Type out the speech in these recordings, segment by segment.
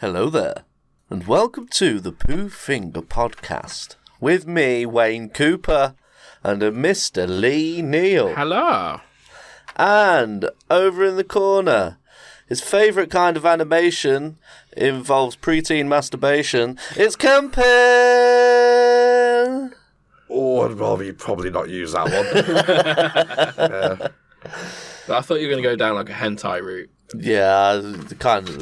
Hello there, and welcome to the Pooh Finger Podcast, with me, Wayne Cooper, and a Mr. Lee Neal. Hello. And over in the corner, his favourite kind of animation involves preteen masturbation. It's Camping! Oh, I'd rather you probably not use that one. I thought you were going to go down like a hentai route. Yeah, kind of.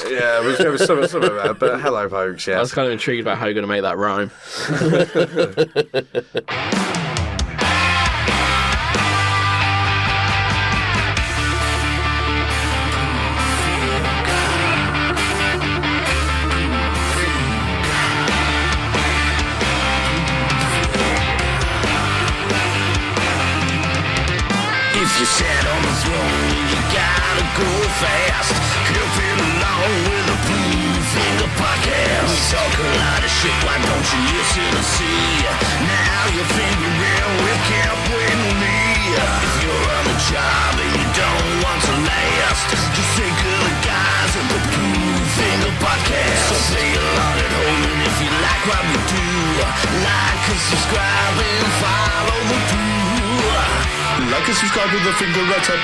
Yeah, it was some of that, but hello, folks, yes. I was kind of intrigued about how you're going to make that rhyme. If you sat on the throne, you gotta go fast. Helping along with the Pooh Finger Podcast. We talk a lot of shit, why don't you listen and see? Now you're fingering with Camp with me. If you're on the job and you don't want to last, just think of the guys at the Pooh Finger Podcast. So play along at home, and if you like what we do, like and subscribe and follow the Pooh. Like and subscribe with the finger right up.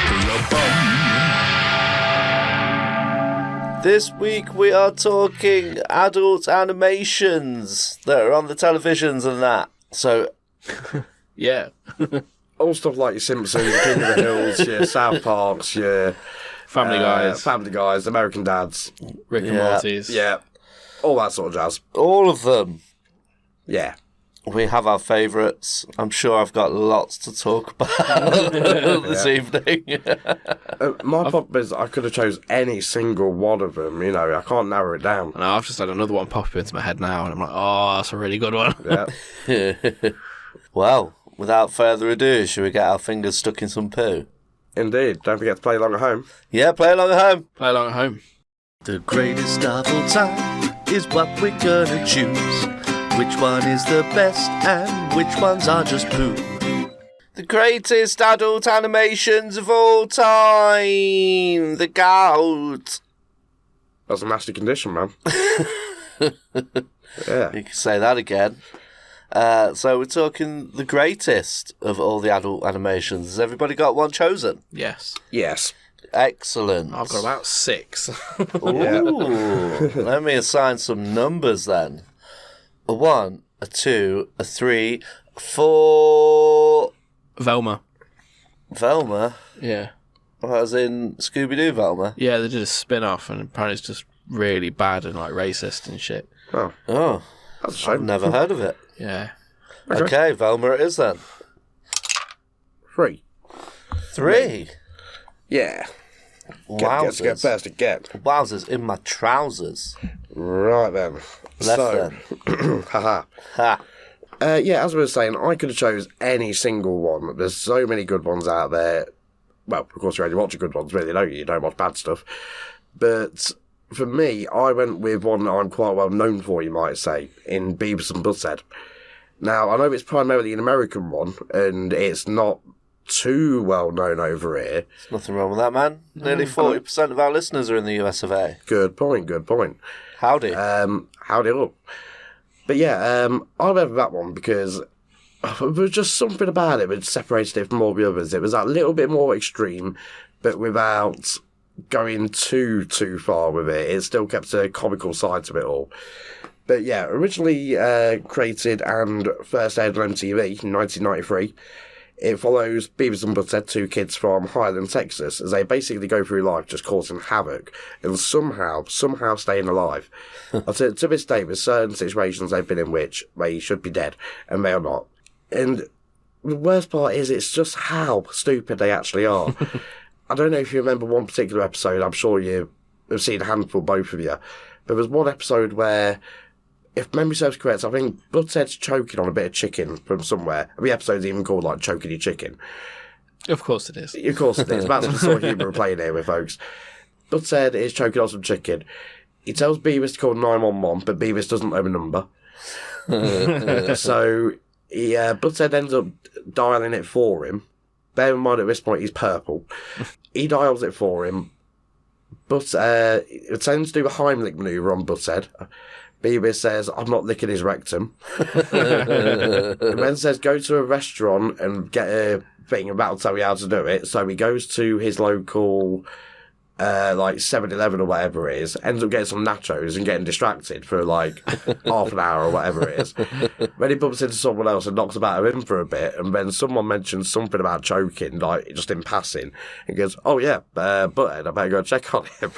This week we are talking adult animations that are on the televisions and that. So, Yeah. All stuff like your Simpsons, King of the Hills, your South Parks, your Family Guys, American Dads, Rick and Yeah. Morty's. yeah, all that sort of jazz. all of them. Yeah. We have our favourites. I'm sure I've got lots to talk about this evening. My problem is I could have chose any single one of them, I can't narrow it down. And I've just had another one pop into my head now, and I'm like, oh, that's a really good one. Yeah. Well, without further ado, should we get our fingers stuck in some poo? Indeed. Don't forget to play along at home. Yeah, play along at home. Play along at home. The greatest of all time is what we're gonna choose. Which one is the best and which ones are just poo? The greatest adult animations of all time! The goat! That's a nasty condition, man. Yeah. You can say that again. So we're talking the greatest of all the adult animations. Has everybody got one chosen? Yes. Yes. Excellent. I've got about 6. Ooh, let me assign some numbers then. A 1, a 2, a 3, 4... Velma. Velma? Yeah. As in Scooby-Doo Velma? Yeah, they did a spin-off, and apparently it's just really bad and like racist and shit. Oh, Oh, that's a shame. I've never heard of it. Yeah. Okay, Velma it is then. 3. 3. Yeah. Wowzers. Get first again. Wowzers in my trousers. Right then. Left then. Haha. Ha. Yeah, as we were saying, I could have chose any single one. There's so many good ones out there. Well, of course, you only watch the good ones, really, don't you? You don't watch bad stuff. But for me, I went with one that I'm quite well known for, you might say, in Beavis and Butthead. Now, I know it's primarily an American one, and it's not too well known over here. There's nothing wrong with that, man. Nearly 40% of our listeners are in the US of A. Good point. Howdy. Howdy up. But yeah, I went with that one because there was just something about it that separated it from all the others. It was that little bit more extreme, but without going too far with it. It still kept a comical side to it all. But yeah, originally created and first aired on MTV in 1993. It follows Beavis and Butthead, 2 kids from Highland, Texas, as they basically go through life just causing havoc and somehow staying alive. to this day, there's certain situations they've been in which they should be dead, and they are not. And the worst part is it's just how stupid they actually are. I don't know if you remember one particular episode, I'm sure you've seen a handful, both of you. There was one episode where, if memory serves correct, I think Butthead's choking on a bit of chicken from somewhere. The episode's even called, like, Choking Your Chicken. Of course it is. Of course it is. That's the sort of humour we're playing here with, folks. Butthead is choking on some chicken. He tells Beavis to call 911, but Beavis doesn't know the number. So Butthead ends up dialing it for him. Bear in mind, at this point, he's purple. He dials it for him. But it tends to do a Heimlich manoeuvre on Butthead. Beavis says, I'm not licking his rectum. And then says, go to a restaurant and get a thing, and that'll tell you how to do it. So he goes to his local, 7-Eleven or whatever it is, ends up getting some nachos and getting distracted for half an hour or whatever it is. Then he bumps into someone else and knocks about him for a bit, and then someone mentions something about choking, just in passing. He goes, oh yeah, Butthead, I better go check on him.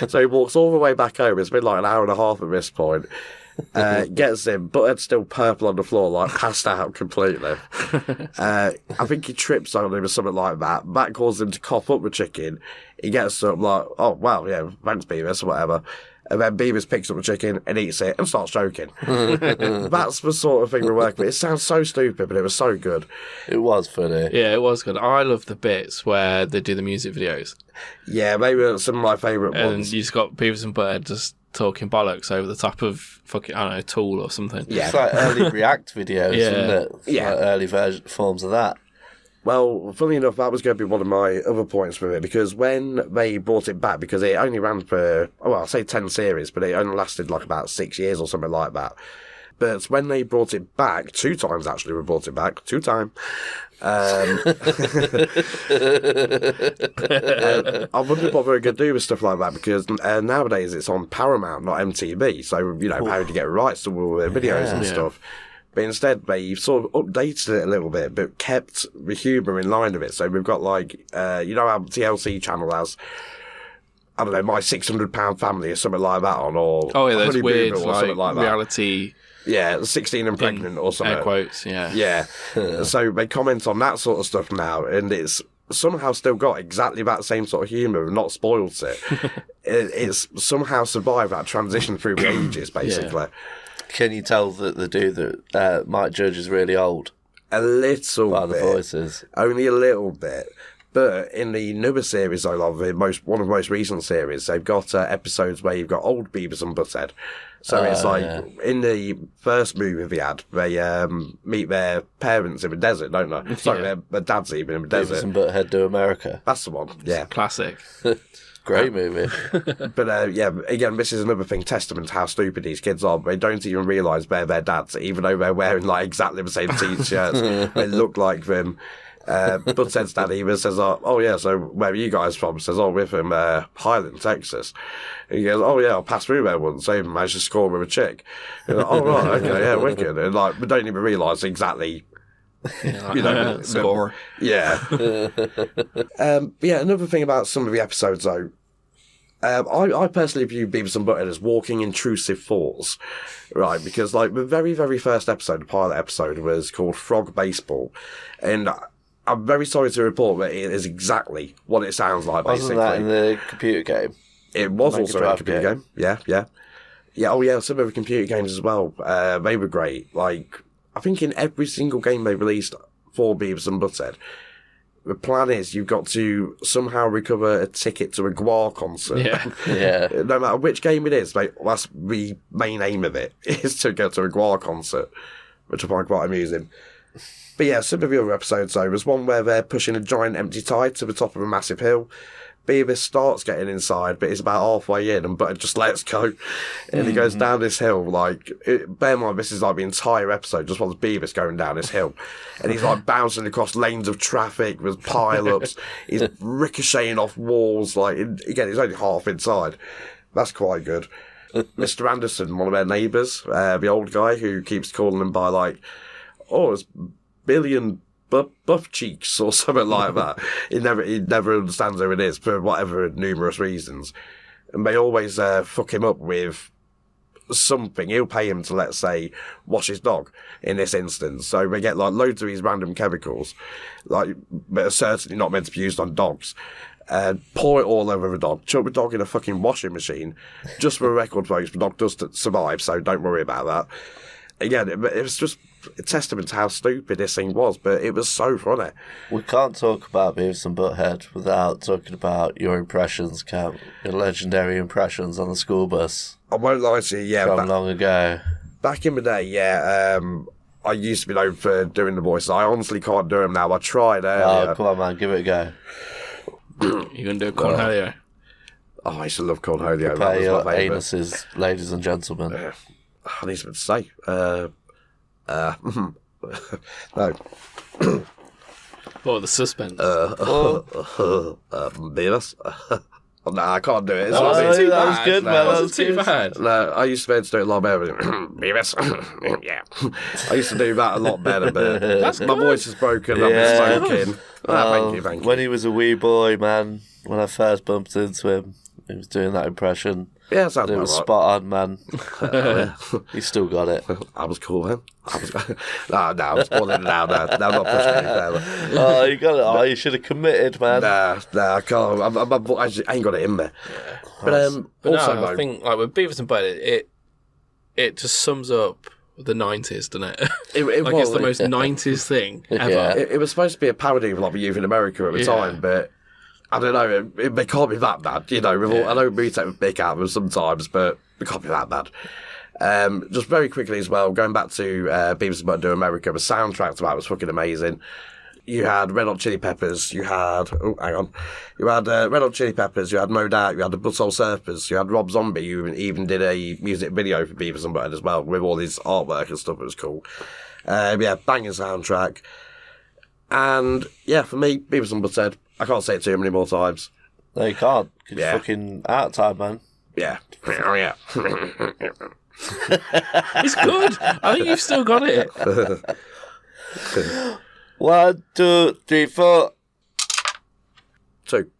So he walks all the way back home. It's been an hour and a half at this point. Gets him, Butthead's still purple on the floor, passed out completely. I think he trips on him or something like that. That causes him to cough up the chicken. He gets up oh, wow, yeah, thanks, Beavis, or whatever. And then Beavis picks up the chicken and eats it and starts choking. That's the sort of thing we're working with. It sounds so stupid, but it was so good. It was funny. Yeah, it was good. I love the bits where they do the music videos. Yeah, maybe some of my favourite And ones. you just got Beavis and Butthead just talking bollocks over the top of fucking, I don't know, Tool or something. Yeah. It's like early React videos, Yeah. isn't it? It's Yeah. like early forms of that. Well, funnily enough, that was going to be one of my other points with it, because when they brought it back, because it only ran for, I'll say 10 series, but it only lasted about 6 years or something like that. But when they brought it back, 2 times actually we brought it back, 2 times. I wonder what they're going to do with stuff like that, because nowadays it's on Paramount, not MTV, so, how to get rights to all their videos and stuff. But instead, they sort of updated it a little bit, but kept the humour in line with it. So we've got how TLC channel has, I don't know, My £600 Family or something like that on, or Oh, yeah, those Honey weird, Boo Boo or something like that. reality... Yeah, 16 and pregnant or something. Air quotes, yeah. Yeah. So they comment on that sort of stuff now, and it's somehow still got exactly that same sort of humour and not spoiled it. It's somehow survived that transition through the ages, basically. Yeah. Can you tell that the dude that Mike Judge is really old? A little By bit. the voices. Only a little bit. But in the newer series I love, one of the most recent series, they've got episodes where you've got old Beavis and Butthead. So it's in the first movie they had, they meet their parents in the desert, don't they? Sorry, their dad's even in the Beavis desert. and Butthead do America. That's the one, yeah. Classic. Great movie. But again, this is another thing, testament to how stupid these kids are. They don't even realise they're their dads, even though they're wearing exactly the same t-shirts. They look like them. Butthead's dad even says, oh yeah, so where are you guys from? Says, oh, we're from Highland, Texas. And he goes, oh yeah, I'll pass through there once. So even managed to score with a chick. And oh right, okay, yeah, wicked. And we don't even realise exactly. Score. Yeah. Another thing about some of the episodes though, I personally view Beavis and Butthead as walking intrusive thoughts, right? Because the very, very first episode, the pilot episode, was called Frog Baseball, and I'm very sorry to report that it is exactly what it sounds like. Wasn't basically, that in the computer game? it was Mega also a Drive computer game. Yeah. Oh yeah, some of the computer games as well. They were great. I think in every single game they released for Beavis and Butthead, the plan is you've got to somehow recover a ticket to a Gwar concert. Yeah. Yeah. No matter which game it is, that's the main aim of it, is to go to a Gwar concert, which I find quite amusing. But yeah, some of the other episodes though, there's one where they're pushing a giant empty tide to the top of a massive hill. Beavis starts getting inside, but he's about halfway in, and Butthead just lets go. And he goes down this hill, bear in mind, this is the entire episode, just while Beavis going down this hill. And he's bouncing across lanes of traffic with pile-ups. He's ricocheting off walls, again, he's only half inside. That's quite good. Mr. Anderson, one of their neighbours, the old guy who keeps calling them by, it's Billion buff cheeks or something like that. He never understands who it is for whatever numerous reasons, and they always fuck him up with something. He'll pay him to, let's say, wash his dog in this instance, so they get loads of these random chemicals that are certainly not meant to be used on dogs, pour it all over the dog, chuck the dog in a fucking washing machine. Just for a record, folks, the dog does survive, so don't worry about that. Again, it was just a testament to how stupid this thing was, but it was so funny. We can't talk about Beavis and Butthead without talking about your impressions, Cam. Your legendary impressions on the school bus I won't lie to you, from long ago. back in the day, I used to be known for doing the voices. I honestly can't do them now. I tried earlier. Oh, come on, man, give it a go. You gonna do a Cornelio? I used to love Cornholio. That Prepare was your my favourite. anuses, ladies and gentlemen. I need something to say. No. Oh, the suspense. Beavis. No, I can't do it. It's Oh, not that me. was good, man. That was Wasn't too good. bad. No, I used to be able to do it a lot better. Beavis. Yeah. I used to do that a lot better, but my voice is broken. I've Yeah. been smoking. Thank you. When he was a wee boy, man, when I first bumped into him, he was doing that impression. Yeah, sounds It about was right. spot on, man. He still got it. I was cool, man. No, I'm spoiling it now. No, I'm not pushing it further. Oh, you got it. Oh, you should have committed, man. Nah, I can't. I ain't got it in there. But also, no, I think like with Beavis and Butthead, it just sums up the 90s, doesn't it? It like was it's the most 90s thing ever. Yeah. It was supposed to be a parody of like the youth in America at the Yeah. time, but I don't know. It can't be that bad, you know. With all, I know we take a big out of them sometimes, but it can't be that bad. Just very quickly as well, going back to Beavis and Butthead America, the soundtrack to that was fucking amazing. You had Red Hot Chili Peppers, you had Red Hot Chili Peppers, you had No Doubt, you had the Blood Soul Surfers, you had Rob Zombie, you even did a music video for Beavis and Butthead as well, with all his artwork and stuff. It was cool. Banging soundtrack. And yeah, for me, Beavis and Butthead, I can't say it too many more times. No, you can't. 'Cause Yeah. you're fucking out of time, man. Yeah. Oh, yeah. It's good. I think you've still got it. 1, 2, 3, 4. 2.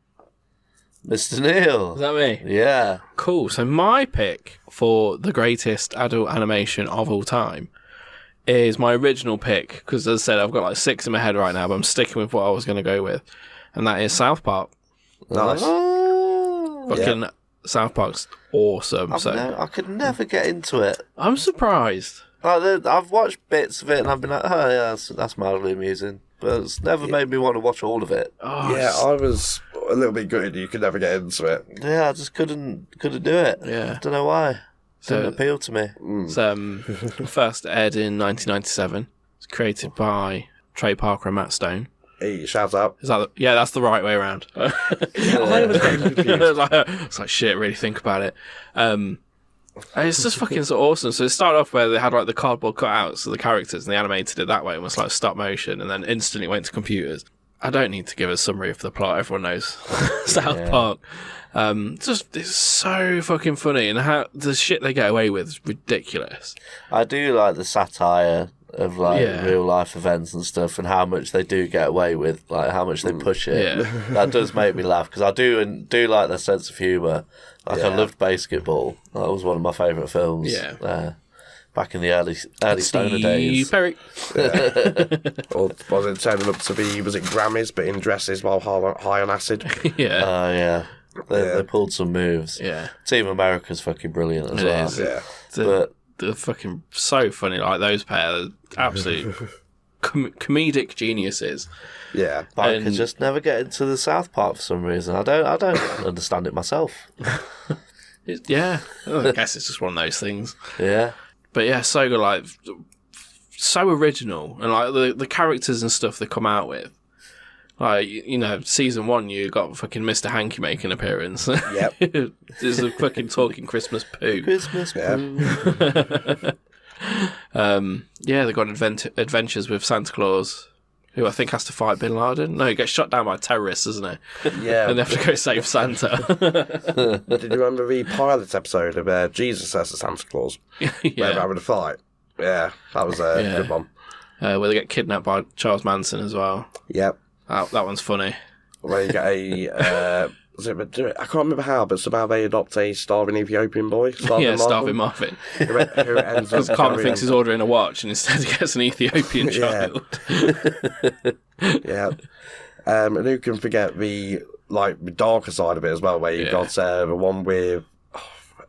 Mr. Neil. Is that me? Yeah. Cool. So my pick for the greatest adult animation of all time is my original pick, because as I said, I've got like 6 in my head right now, but I'm sticking with what I was going to go with, and that is South Park. Nice. Oh, Fucking South Park's awesome. I could never get into it. I'm surprised. Like, I've watched bits of it and I've been like, oh yeah, that's mildly amusing. But it's never made me want to watch all of it. Oh, Yeah, I was a little bit gutted you could never get into it. Yeah, I just couldn't do it. Yeah. I don't know why. Didn't So- appeal to me. It's first aired in 1997. It's created by Trey Parker and Matt Stone. Hey, shout out. Is that yeah? That's the right way around. I was getting confused. It's like shit. Really think about it. And it's just fucking so awesome. So it started off where they had like the cardboard cutouts of the characters, and they animated it that way, almost like stop motion, and then instantly went to computers. I don't need to give a summary of the plot. Everyone knows South Park. It's so fucking funny, and how the shit they get away with is ridiculous. I do like the satire of like real life events and stuff, and how much they do get away with, like how much they push it. Yeah. That does make me laugh because I do like their sense of humour. Like I loved Basketball. That was one of my favourite films. Yeah. Back in the early stoner days. Perry. Or was it turning up to be, was it Grammys, but in dresses while high on acid? Yeah. Yeah. They pulled some moves. Yeah. Team America's fucking brilliant as It well. is. Yeah. But They're fucking so funny. Like those pair, are absolute comedic geniuses. Yeah. I And- could just never get into the South Park for some reason. I don't understand it myself. Yeah, I guess it's just one of those things. Yeah. But yeah, so good, like so original, and like the characters and stuff they come out with. Like, you know, season 1, you got fucking Mr. Hanky make an appearance. Yep. There's a fucking talking Christmas poo. Christmas. Yeah. Yeah, they got adventures with Santa Claus, who I think has to fight Bin Laden. No, he gets shot down by terrorists, doesn't he? Yeah. And they have to go save Santa. Did you remember the pilot episode of Jesus as a Santa Claus? Where they're Yeah, having a fight? Yeah, that was a good one. where they get kidnapped by Charles Manson as well. Yep. That one's funny. Where you get a, I can't remember how, but somehow they adopt a starving Ethiopian boy. Starving Marvin. Who ends up Because Carmen carrying- thinks he's ordering a watch and instead he gets an Ethiopian Yeah. child. Yeah. And who can forget the darker side of it as well, where you got the one with,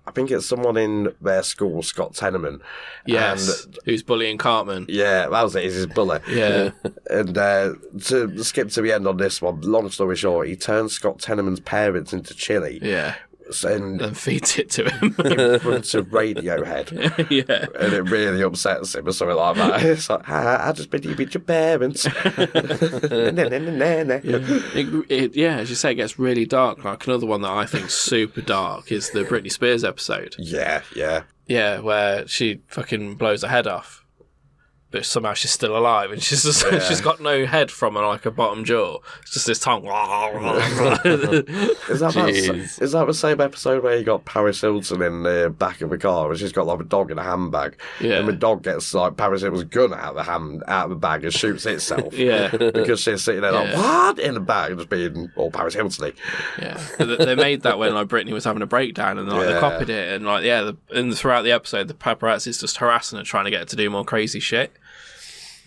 I think it's someone in their school, Scott Tenorman. Yes, And, who's bullying Cartman. yeah, that was it. He's his bully. Yeah. And to skip to the end on this one, long story short, he turns Scott Tenorman's parents into chili. Yeah. and feeds it to him. in front of Radiohead. Yeah. And it really upsets him or something like that. It's like, I just been with your parents. As you say, it gets really dark. Like another one that I think super dark is the Britney Spears episode. Yeah. Yeah, where she fucking blows her head off, but somehow she's still alive, and she's just, she's got no head from her, like a bottom jaw. It's just this tongue. Is that the same episode where you got Paris Hilton in the back of a car and she's got like a dog in a handbag? Yeah. And the dog gets like Paris Hilton's gun out of the bag and shoots itself. Yeah. Because she's sitting there like, what? In the bag, just being all Paris Hilton-y. Yeah, they made that when like Britney was having a breakdown, and like they copied it, and like and throughout the episode, the paparazzi's just harassing her, trying to get her to do more crazy shit.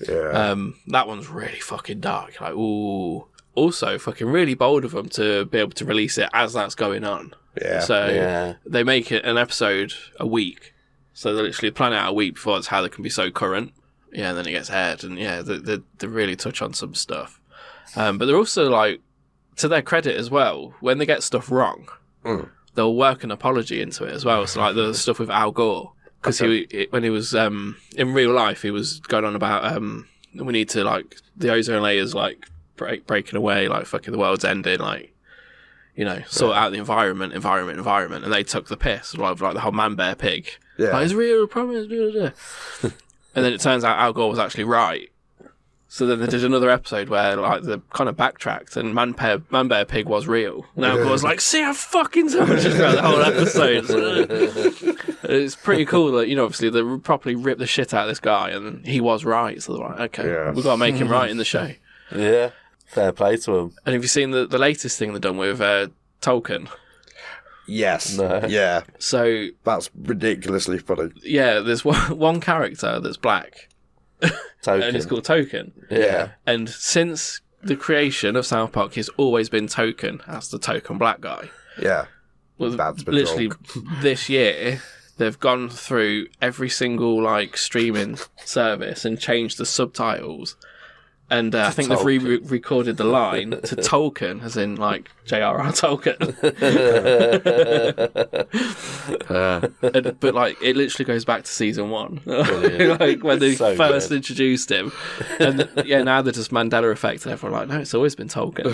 Yeah. That one's really fucking dark. Like, ooh. Also, fucking really bold of them to be able to release it as that's going on. Yeah. So they make it an episode a week. So they literally plan out a week before it's how they can be so current. Yeah, and then it gets aired, and they really touch on some stuff. But they're also like, to their credit as well, when they get stuff wrong, they'll work an apology into it as well. So like the stuff with Al Gore. Because when he was in real life, he was going on about we need to like the ozone layers like breaking away, like fucking the world's ending, like sort out the environment, and they took the piss like the whole man bear pig. Yeah, like, it's real promise. And then it turns out Al Gore was actually right. So then they did another episode where like they kind of backtracked, and man bear pig was real. And Al Gore's like, see, I fucking told you throughout the whole episode. It's pretty cool that, obviously they properly ripped the shit out of this guy, and he was right. So they're like, okay, we've got to make him right in the show. Yeah, fair play to him. And have you seen the latest thing they've done with Tolkien? Yes. No. Yeah. So that's ridiculously funny. Yeah, there's one character that's black. Token. And it's called Token. Yeah. And since the creation of South Park, he's always been Token as the token black guy. Yeah. Well, literally this year, they've gone through every single like streaming service and changed the subtitles. And I think they've re-recorded the line to Tolkien, as in like J.R.R. Tolkien. But like it literally goes back to season 1, like when they first introduced him. And now they're just Mandela effect, and everyone like, no, it's always been Tolkien.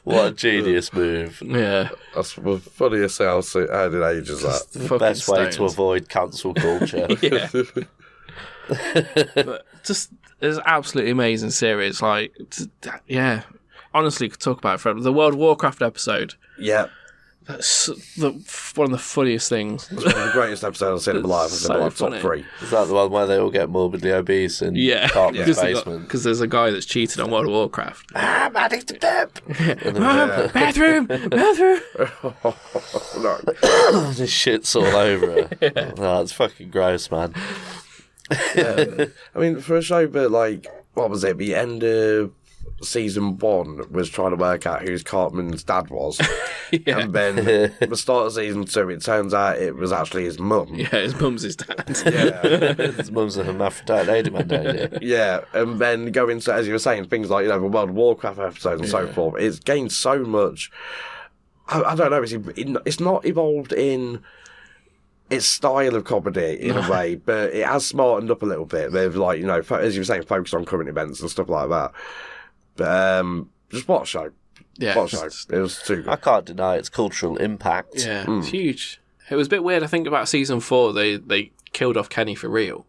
What a genius move! Yeah, that's the funniest thing I've had in ages. The best way to avoid cancel culture. Yeah. But just it's an absolutely amazing series. Like, honestly, could talk about it forever. The World of Warcraft episode. Yeah, that's one of the funniest things. It's one of the greatest episodes I've seen in my life. It's in my top 3. Is that the one where they all get morbidly obese and Cartman's basement? Because there's a guy that's cheated on World of Warcraft. I'm addicted to Bathroom. No. This shit's all over her. Oh, it's fucking gross, man. I mean, for a show that, like, what was it? The end of season 1 was trying to work out who Cartman's dad was. And then at the start of season 2, it turns out it was actually his mum. Yeah, his mum's his dad. Yeah. His mum's a hermaphrodite lady, man. Yeah, and then go into, as you were saying, things like, the World of Warcraft episodes and so forth. It's gained so much. I don't know, it's not evolved in its style of comedy in a way, but it has smartened up a little bit. They've, like, as you were saying, focused on current events and stuff like that. But just what a show. Yeah. What a show. It was too good. I can't deny its cultural impact. Yeah, it's huge. It was a bit weird. I think about season 4, they killed off Kenny for real.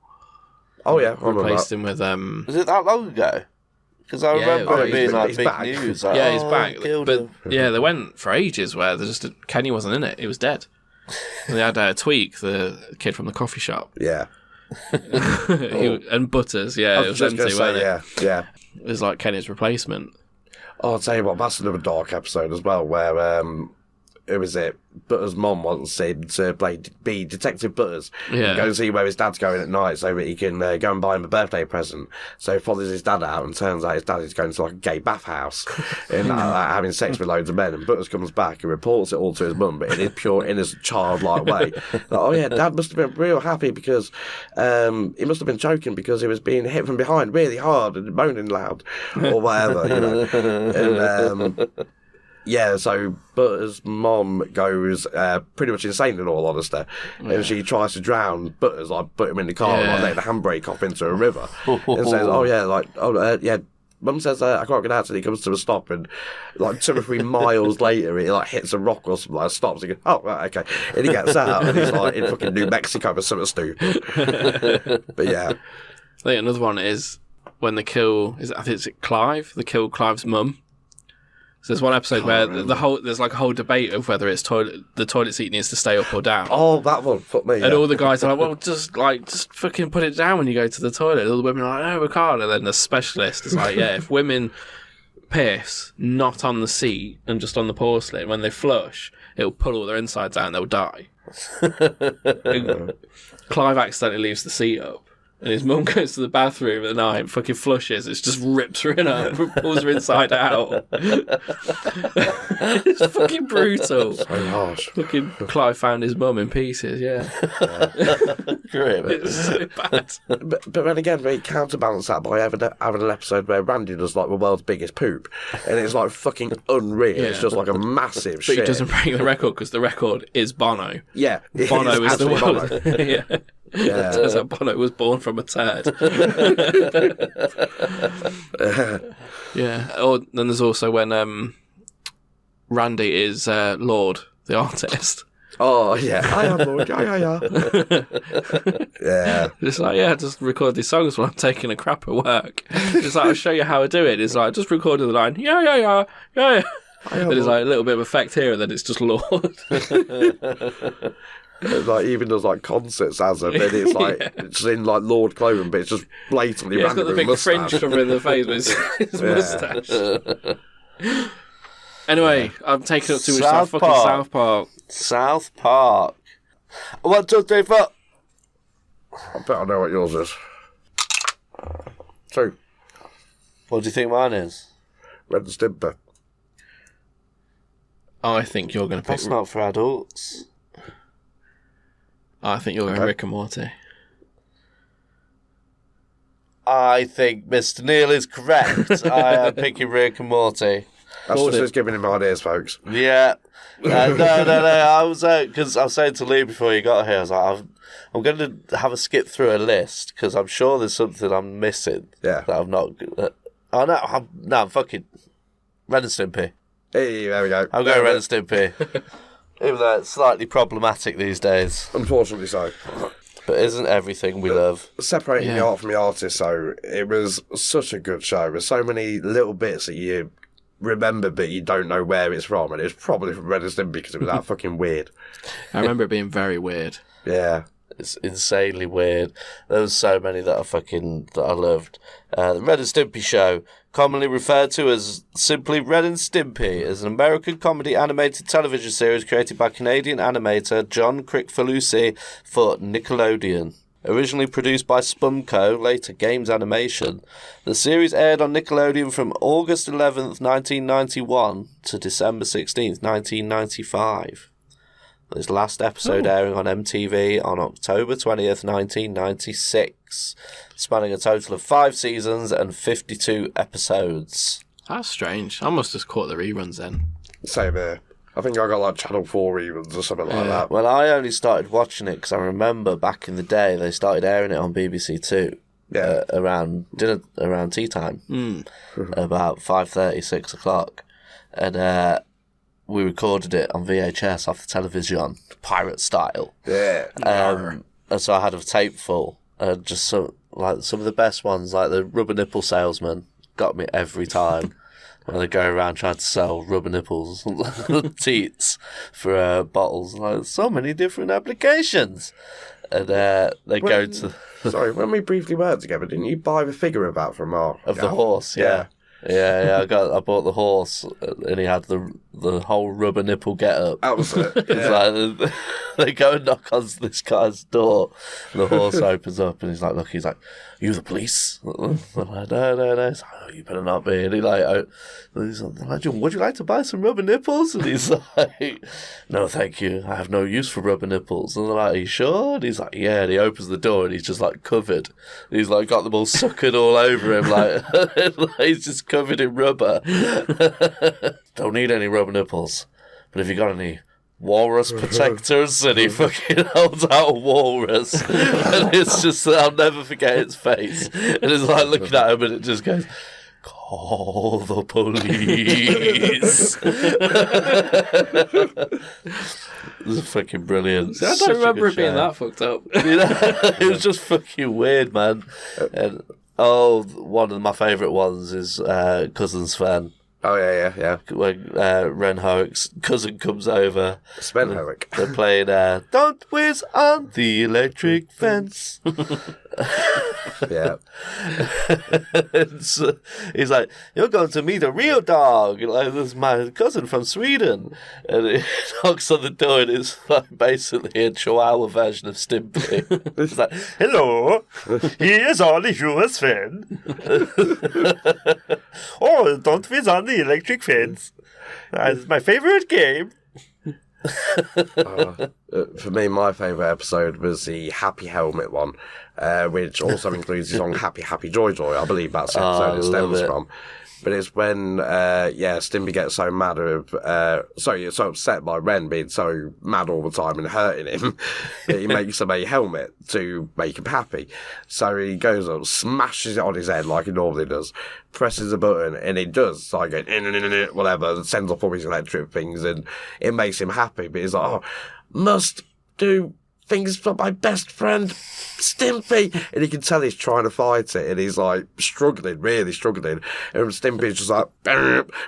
Oh, yeah. I replaced him with... Was it that long ago? Because I remember it being like big news. Like, he's back. But they went for ages where Kenny wasn't in it. He was dead. And they had Tweak, the kid from the coffee shop. Yeah. And Butters, it was empty, wasn't it? Yeah. It was like Kenny's replacement. Oh, I'll tell you what, that's another dark episode as well, where, who was it? Butters' mum wants him to be Detective Butters. Yeah. And go and see where his dad's going at night so that he can go and buy him a birthday present. So he follows his dad out, and turns out his dad is going to like a gay bathhouse and having sex with loads of men. And Butters comes back and reports it all to his mum, but in his pure, innocent, childlike way. Like, oh yeah, Dad must have been real happy because he must have been choking because he was being hit from behind really hard and moaning loud or whatever, And Yeah, so Butters' mom goes pretty much insane in all honesty. And she tries to drown Butters, like put him in the car and like, let the handbrake off into a river. And says, Mum says, I can't get out till he comes to a stop, and like 2 or 3 miles later, he like hits a rock or something, like stops. He goes, oh, right, okay. And he gets out, and he's like in fucking New Mexico or something stupid. But yeah. I think another one is when they kill, I think it's Clive, they kill Clive's mum. So there's one episode where there's like a whole debate of whether it's the toilet seat needs to stay up or down. Oh, that one, fuck me. And all the guys are like, well, just fucking put it down when you go to the toilet. All the women are like, no, we can't. And then the specialist is like, yeah, if women piss not on the seat and just on the porcelain, when they flush, it'll pull all their insides out and they'll die. Clive accidentally leaves the seat up. And his mum goes to the bathroom at night, fucking flushes, it just rips her in up, pulls her inside out. It's fucking brutal. So harsh. Fucking Clive found his mum in pieces, yeah. Great. It's so bad. But then again, they counterbalance that by having an episode where Randy does like the world's biggest poop. And it's like fucking unreal. Yeah. It's just like a massive shit. But he doesn't break the record because the record is Bono. Yeah. Bono is the world. Bono. Yeah. Yeah. Turns out Bono was born from a turd. Yeah. Or then there's also when Randy is Lord, the artist. Oh yeah, I am Lord. Yeah. It's like, just record these songs while I'm taking a crap at work. It's like, I'll show you how I do it. It's like, just recorded the line. Yeah. Then it's like a little bit of effect here, and then it's just Lord. Like even does like concerts as them, and it's like it's in like Lord clothing, but it's just blatantly. Yeah, it's got the big mustache. fringe covering the face with his moustache. Anyway, I'm taking up too much time. Fucking South Park. South Park. 1, 2, 3, 4. I bet I know what yours is. 2. What do you think mine is? Ren and Stimpy. I think you're going to pick. That's not for adults. I think you're going Rick and Morty. I think Mr. Neil is correct. I am picking Rick and Morty. That's just giving him ideas, folks. Yeah. No. I was because I was saying to Lee before you got here, I was like, I'm going to have a skip through a list because I'm sure there's something I'm missing. Yeah. That I'm not. I'm fucking Ren and Stimpy. Hey, there we go. I'm going Ren and Stimpy. Even though it's slightly problematic these days. Unfortunately so. But isn't everything we love? Separating the art from the artist, so it was such a good show. There's so many little bits that you remember but you don't know where it's from, and it's probably from Ren and Stimpy because it was that fucking weird. I remember it being very weird. Yeah. It's insanely weird. There was so many that I loved. The Ren and Stimpy Show, commonly referred to as simply Ren and Stimpy, is an American comedy animated television series created by Canadian animator John Crickfalusi for Nickelodeon. Originally produced by Spumco, later Games Animation, the series aired on Nickelodeon from August 11th, 1991 to December 16th, 1995. His last episode airing on MTV on October 20th, 1996, spanning a total of 5 seasons and 52 episodes. That's strange. I must have caught the reruns then. Same here. I think I got like Channel 4 reruns or something like that. Well, I only started watching it because I remember back in the day they started airing it on BBC Two. Yeah. Around tea time. About 5:30, 6 o'clock. And we recorded it on VHS off the television, pirate style. Yeah. And so I had a tape full. Just some of the best ones, like the Rubber Nipple Salesman, got me every time. When they go around trying to sell rubber nipples, teats for bottles, like so many different applications. And they go to. Sorry, when we briefly worked together, didn't you buy the figure of that from Mark? Of the horse, yeah. Yeah. I bought the horse, and he had the whole rubber nipple get up. That was it. Yeah. It's like they go and knock on this guy's door, and the horse opens up, and he's like, "Look," he's like, "You the police?" I'm like, no. It's like, "Oh, you better not be." And he's like, "Would you like to buy some rubber nipples?" And he's like, "No, thank you. I have no use for rubber nipples." And they're like, "Are you sure?" And he's like, "Yeah." And he opens the door and he's just like covered. And he's like got them all suckered all over him, like he's just covered in rubber. "Don't need any rubber nipples, but if you got any walrus protectors," and he fucking holds out a walrus, and it's just, I'll never forget its face, and it's like looking at him, and it just goes, "Call the police." It was fucking brilliant. See, I don't remember it being that fucked up. It was just fucking weird, man. And one of my favourite ones is Cousin Sven. Oh, yeah. When Ren Hoek's cousin comes over. Sven Hoek. They're playing "Don't Whiz on the Electric Fence." Yeah. And so he's like, "You're going to meet a real dog. Like, this is my cousin from Sweden." And he knocks on the door, and it's like basically a Chihuahua version of Stimpy. It's like, "Hello, here's only you, Sven. Oh, don't whiz on the electric fence. That's my favourite game." For me, my favourite episode was the Happy Helmet one, which also includes the song Happy Happy Joy Joy. I believe that's the episode it stems from. But it's when, Stimpy gets so mad so upset by Ren being so mad all the time and hurting him that he makes him a helmet to make him happy. So he goes up, smashes it on his head like he normally does, presses a button, and it does, like, whatever, sends off all his electric things, and it makes him happy. But he's like, "Oh, must do things for my best friend, Stimpy." And you can tell he's trying to fight it, and he's like really struggling. And Stimpy's just like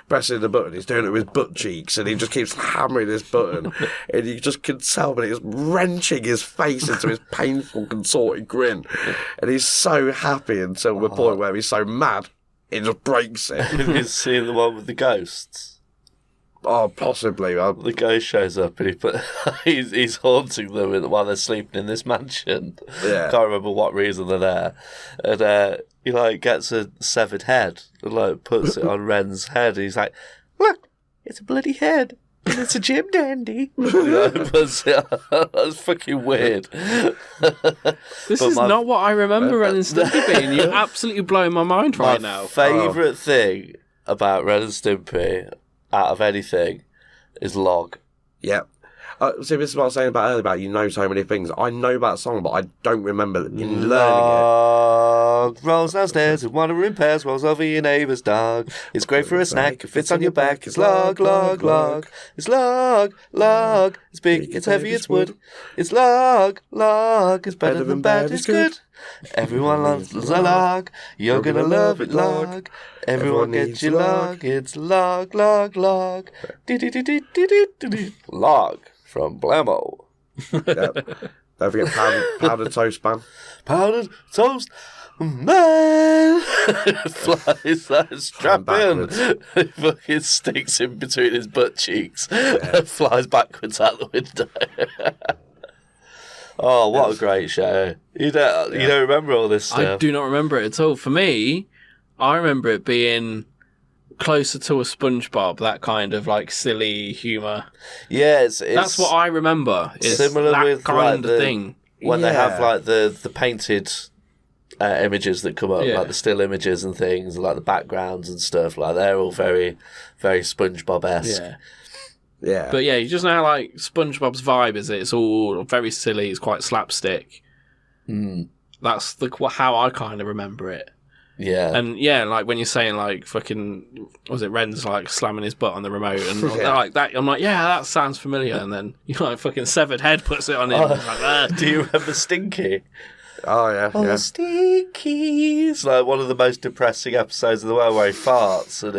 pressing the button. He's doing it with his butt cheeks, and he just keeps hammering this button. And you just can tell, but he's wrenching his face into his painful, contorted grin. And he's so happy until the point where he's so mad, it just breaks it. Have you seen the one with the ghosts? Oh, possibly. The ghost shows up and he's haunting them while they're sleeping in this mansion. Yeah. Can't remember what reason they're there. And he like gets a severed head and like puts it on Ren's head. And he's like, "Look, it's a bloody head. And it's a Jim Dandy." Puts it on. That's fucking weird. This is not what I remember Ren and Stimpy being. You're absolutely blowing my mind right now. My favourite thing about Ren and Stimpy, out of anything, is Log. Yep. See, this is what I was saying about earlier about you know so many things. I know that song, but I don't remember in learning Log rolls downstairs and wander in pairs, rolls over your neighbour's dog. It's great for a snack, it fits on your back. It's Log, Log, Log. It's Log, Log. It's big, it's heavy, it's wood. It's Log, Log. It's better than bad, it's good. Everyone loves a Log. You're gonna love it, Log. Everyone gets your Log. It's Log, Log, Log. Log from Blammo. Yep. Don't forget powdered toast, man. Powdered toast, man. Flies strap in. It fucking sticks in between his butt cheeks and flies backwards out the window. Oh, what a great show. You don't remember all this stuff? I do not remember it at all. For me, I remember it being closer to a SpongeBob, that kind of like silly humour. Yeah, it's that's what I remember. Is similar that with kind like, of thing. When they have like the painted images that come up, like the still images and things, like the backgrounds and stuff, like they're all very, very SpongeBob-esque. Yeah. Yeah. But yeah, you just know like SpongeBob's vibe is it's all very silly, it's quite slapstick. That's how I kind of remember it. Yeah. And yeah, like when you're saying like fucking, was it Ren's like slamming his butt on the remote and like that, I'm like, yeah, that sounds familiar. And then you know, like fucking severed head puts it on him. Like, do you remember Stinky? Oh, yeah. Oh, yeah. Stinky! It's like one of the most depressing episodes of the world where he farts and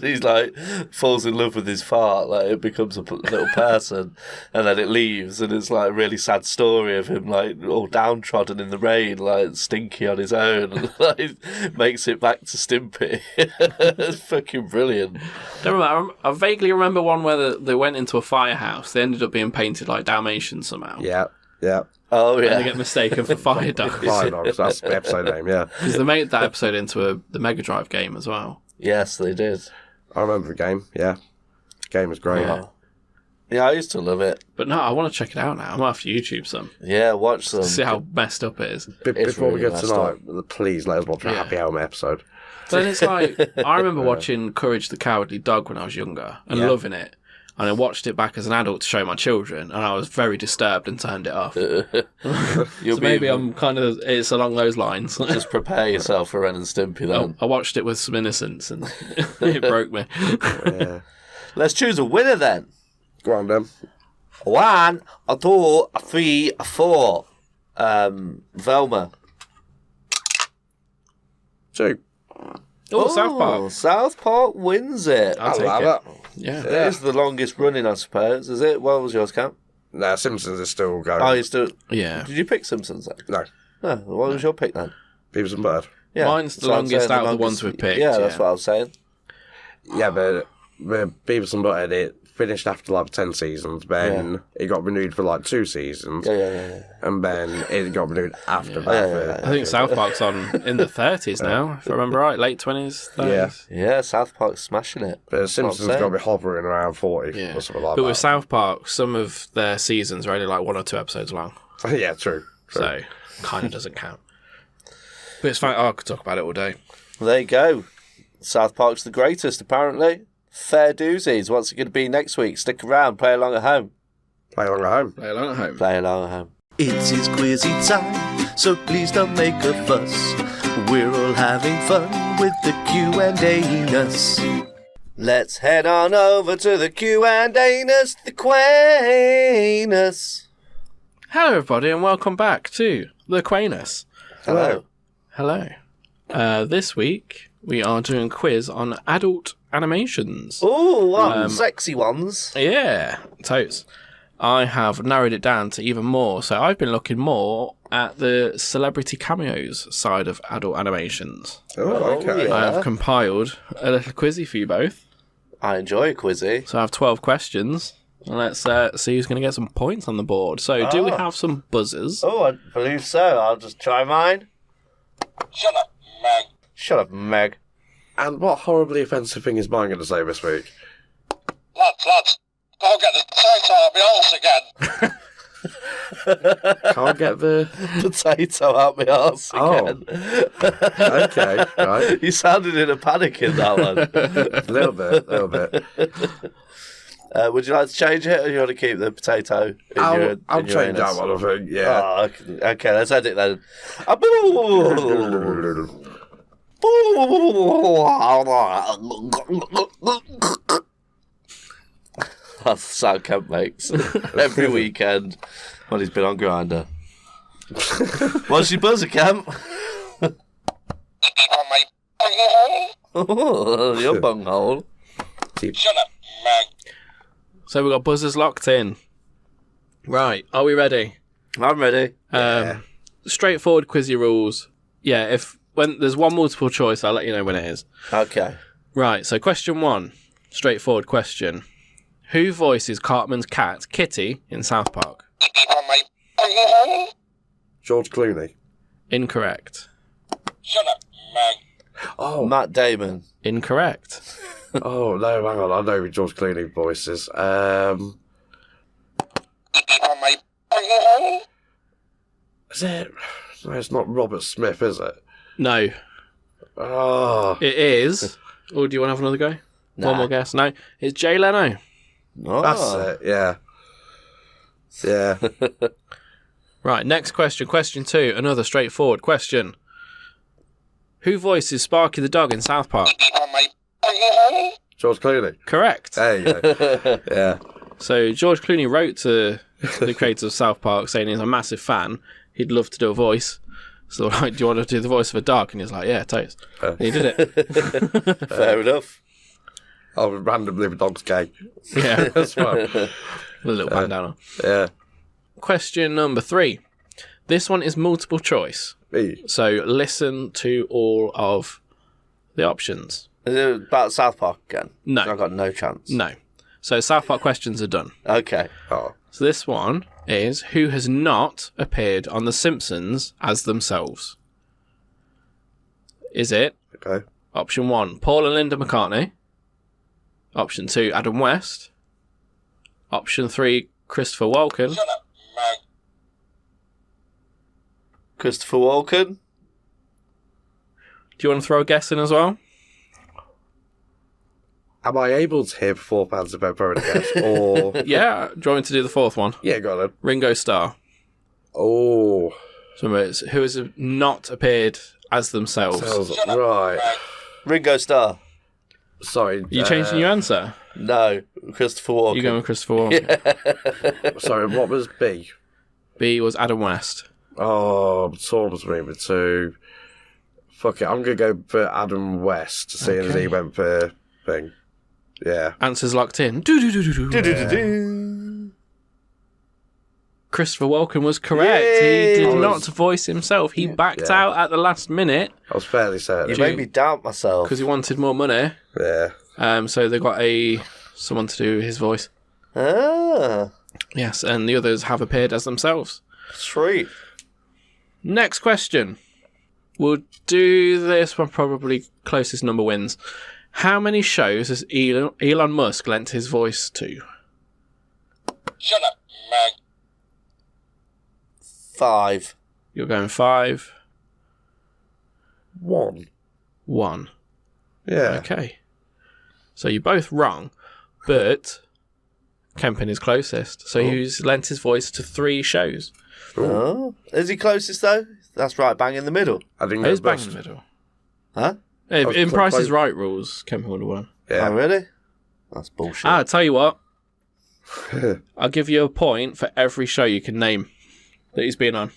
he's like falls in love with his fart, like it becomes a little person, and then it leaves, and it's like a really sad story of him like all downtrodden in the rain, like Stinky on his own, and like makes it back to Stimpy. It's fucking brilliant. I vaguely remember one where they went into a firehouse. They ended up being painted like Dalmatians somehow. Yeah. Yeah. Oh, And yeah. they get mistaken for Fire Dogs. Fire Dogs, that's the episode name, yeah. Because they made that episode into the Mega Drive game as well. Yes, they did. I remember the game, yeah. Game was great. Oh. Yeah, I used to love it. But no, I want to check it out now. I might have to YouTube some. Yeah, watch them. See how messed up it is. Before we really go messed tonight, please let us watch a Happy Hour episode. But then it's like, I remember watching Courage the Cowardly Dog when I was younger and loving it. And I watched it back as an adult to show my children, and I was very disturbed and turned it off. So maybe I'm kind of, it's along those lines. Just prepare yourself for Ren and Stimpy then. I watched it with some innocence, and it broke me. Yeah. Let's choose a winner then. Go on, then. 1, 2, 3, 4. Velma. 2. Oh, South Park. South Park wins it. I'll take love it. it. Yeah. It is the longest running, I suppose. Is it? What was yours, Cam? No, Simpsons is still going. Oh, you still... Yeah. Did you pick Simpsons then? No, No. What was your pick then? Beavis and Butthead. Yeah. Mine's the So I'm longest saying out of the ones we've picked. Yeah, that's what I was saying. Yeah, but Beavis and Butthead, it finished after like 10 seasons, then it got renewed for like 2 seasons, Yeah. and then it got renewed after that. Yeah. I think South Park's on in the 30s now, if I remember right. Late 20s, 30s. Yeah, South Park's smashing it. But Simpsons saying. got to be hovering around 40 Yeah. or something like But that. with South Park, some of their seasons are only like 1 or 2 episodes long. Yeah, true. So, kind of doesn't count. But it's fine. Oh, I could talk about it all day. Well, there you go. South Park's the greatest, apparently. Fair doozies. What's it going to be next week? Stick around. Play along at home. Play along at home. Play along at home. Play along at home. It's his quizzy time, so please don't make a fuss. We're all having fun with the Q&A-ness. Let's head on over to the Q&A-ness, the Quainess. Hello, everybody, and welcome back to The Quainess. Hello. Hello. This week, we are doing a quiz on adult animations. Ooh, sexy ones. Yeah, totes. I have narrowed it down to even more, so I've been looking more at the celebrity cameos side of adult animations. Oh, okay. yeah. I have compiled a little quizzy for you both. I enjoy a quizzy. So I have 12 questions. And let's see who's going to get some points on the board. So, do we have some buzzers? Oh, I believe so. I'll just try mine. Shut up, Meg. Shut up, Meg. And what horribly offensive thing is mine going to say this week? Lads, don't get the potato out my arse again. Can't get the... Potato out my arse again. Okay, right. You sounded in a panic in that one. A little bit. Would you like to change it, or you want to keep the potato in your I'll in your change that anus? one, I think, yeah. Oh, okay, let's edit then. That's the sound Kemp makes every weekend when he's been on Grindr. What's your buzzer, Kemp? On my bunghole. Your bunghole. Shut up, Meg. So, we've got buzzers locked in. Right, are we ready? I'm ready. Straightforward quizzy rules. Yeah, when there's one multiple choice, I'll let you know when it is. Okay. Right, so question 1. Straightforward question. Who voices Cartman's cat, Kitty, in South Park? On my bunghole. George Clooney. Incorrect. Shut up, Meg. Oh, Matt Damon. Incorrect. oh no, hang on. I know who George Clooney voices. On my bunghole. Is it... No, it's not Robert Smith, is it? No, Oh, it is. Or do you want to have another go? One more guess? No, it's Jay Leno. Oh. that's it, yeah. Yeah. Right, next question. Question 2. Another straightforward question. Who voices Sparky the dog in South Park? On my bunghole. George Clooney. Correct. There you go. Yeah. So George Clooney wrote to the creators of South Park saying he's a massive fan. He'd love to do a voice. So like, do you want to do the voice of a dog? And he's like, yeah, totes. And he did it. Fair enough. Oh, randomly the dog's gay. Yeah, That's right. with a little bandana. Yeah. Question number 3. This one is multiple choice. Me. So listen to all of the options. Is it about South Park again? No. I've got no chance. No. So South Park questions are done. Okay. Oh. So this one is, who has not appeared on The Simpsons as themselves? Is it Okay. option 1, Paul and Linda McCartney? Option 2, Adam West? Option 3, Christopher Walken? Christopher Walken. Do you want to throw a guess in as well? Am I able to hear before fans of Emperor, I guess? Or... Yeah. Do you want me to do the fourth one? yeah, go on then. Ringo Starr. Oh. So remember, it's who has not appeared as themselves. Right. Ringo Starr. Sorry. Are you changing your answer? No. Christopher Walken. You going with Christopher Walken? Sorry, what was B? B was Adam West. Oh, I'm torn between the two. Fuck it, I'm going to go for Adam West, seeing as he went for thing. Yeah. Answers locked in. Do-do-do-do-do. Du-du-du-du. Christopher Walken was correct. Yay! He did not voice himself. He backed Yeah. out at the last minute I was fairly certain. You made me doubt myself. because he wanted more money. Yeah. So they got someone to do his voice. Ah, Yes, and the others have appeared as themselves. sweet. Next question. We'll do this one, probably closest number wins. How many shows has Elon Musk lent his voice to? Shut up, Mag. 5. You're going 5, 1. 1. Yeah. Okay. So you're both wrong, but Kempin is closest. So he's lent his voice to 3 shows. Oh. Is he closest, though? That's right, bang in the middle. I didn't He's go bang in best. the middle. Huh? In so Price close. is Right rules, Kempin would have won. Yeah. Oh, really? That's bullshit. I'll tell you what. I'll give you a point for every show you can name that he's been on.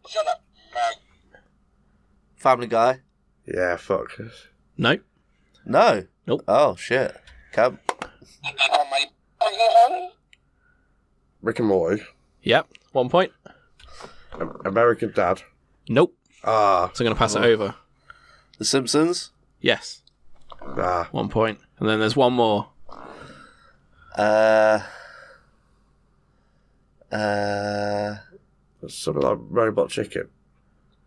Shut up, Mag. Family Guy? Yeah, fuck. No. No. Nope. Oh, shit. Come. On my... Rick and Morty. Yep. 1 point. American Dad. Nope. Ah. So I'm going to pass it over. The Simpsons? Yes. Ah. 1 point. And then there's one more. Something like Robot Chicken.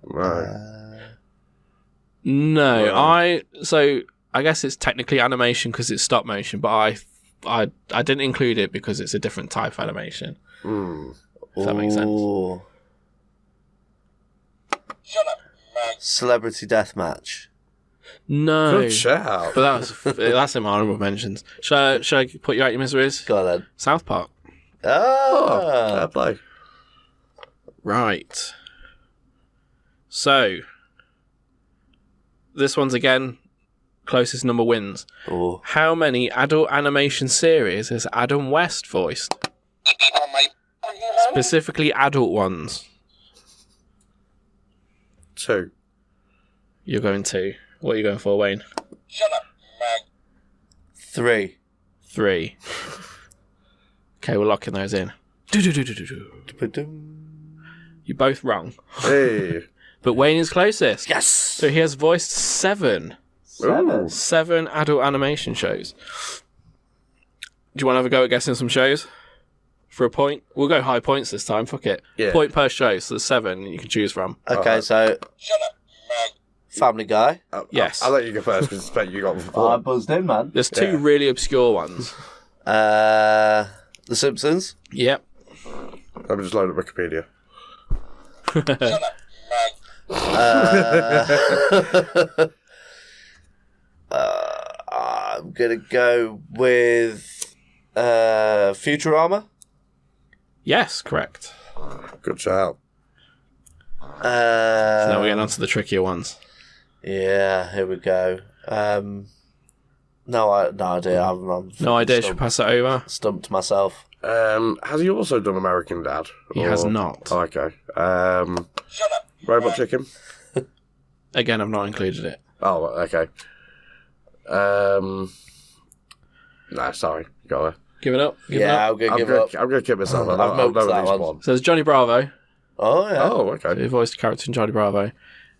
No. No. I guess it's technically animation because it's stop motion, but I didn't include it because it's a different type of animation. If that makes sense. Ooh. Shut up, Mag. Celebrity Deathmatch. No. Good shout. But that's in my honourable mentions. Should I put you out your miseries? Go on then. South Park. Oh, fair play. Right. So, this one's again, closest number wins. Oh. How many adult animation series has Adam West voiced? On my... Specifically adult ones. 2. You're going 2. What are you going for, Wayne? Shut up, Mag. 3. 3. Okay, we're locking those in. You're both wrong. Hey. But Wayne is closest. Yes! So he has voiced 7. Ooh. 7 adult animation shows. Do you want to have a go at guessing some shows? For a point? We'll go high points this time, fuck it. Yeah. Point per show, so there's 7 you can choose from. Okay, so Shut up, Mag. Family Guy. Yes. I'll let you go first because I expect you got the I before. buzzed in, man. There's 2 really obscure ones. The Simpsons. Yep. Let me just load up Wikipedia. Shut up, Mag. I'm gonna go with Futurama. Yes, correct. Good shout. So now we're getting on to the trickier ones. Yeah, here we go. No idea. I'm No idea, should we pass it over? stumped myself. Has he also done American Dad? He has not. Oh, okay. Shut up. Robot Chicken? Again, I've not included it. Oh, okay. No, sorry. Go on. Give it up. Give it Yeah, up. I'm gonna I'm give up. going to keep myself. I've I'll milked know that at least one. So there's Johnny Bravo, Oh yeah. Oh, okay. who voiced a character in Johnny Bravo.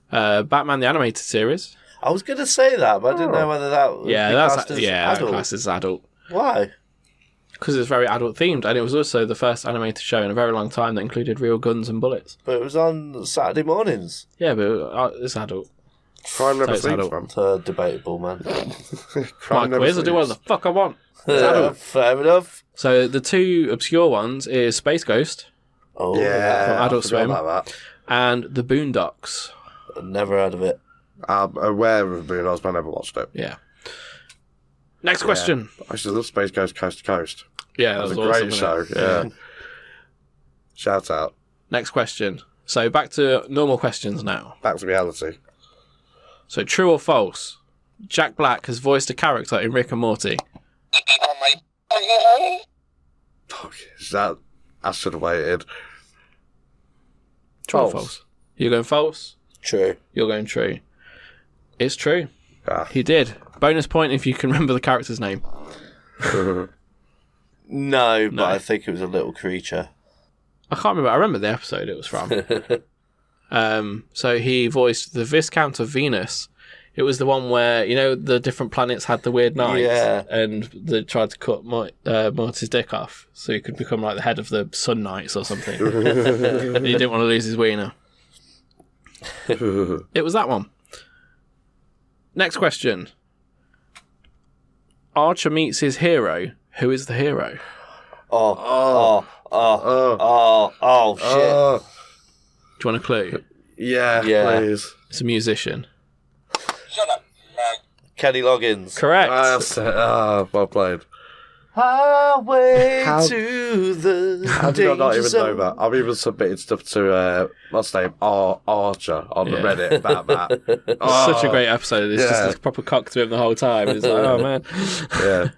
Batman the Animated Series. I was gonna say that, but I didn't know whether that would Yeah, be that's classed as yeah, adult. classed as adult. Why? Because it's very adult themed, and it was also the first animated show in a very long time that included real guns and bullets. But it was on Saturday mornings. Yeah, but it's adult. Crime never It's sleeps, adult. man. Debatable, man. Crime My never quiz, I do what the sleeps. fuck I want. Fair enough. So the two obscure ones is Space Ghost Oh, Yeah, From Adult I forgot Swim. about that. and The Boondocks. Never heard of it. I'm aware of Bruno's, but I never watched it. Yeah. Next question. I used to love Space Ghost Coast to Coast. Yeah, That was a awesome, great wasn't show. it? Yeah. Shout out. Next question. So back to normal questions now. Back to reality. So true or false? Jack Black has voiced a character in Rick and Morty. Fuck, is that... I should have waited. True or False. false? You're going false? True. You're going true. It's true. Ah. He did. Bonus point if you can remember the character's name. No, but No. I think it was a little creature. I can't remember. I remember the episode it was from. So he voiced the Viscount of Venus. It was the one where, you know, the different planets had the weird nights. Yeah. And they tried to cut Morty's dick off so he could become like the head of the Sun Knights or something. He didn't want to lose his wiener. It was that one. Next question. Archer meets his hero. Who is the hero? Oh shit. Oh, Do you want a clue? yeah, Yeah. please. It's a musician. Kenny Loggins. Correct. That's it. Well played. Highway How- to the How did I not danger even know zone. that? I've even submitted stuff to, what's his name? Archer on Yeah. Reddit about that. Such a great episode. It's just a proper cock to him the whole time. It's like, oh man. Yeah.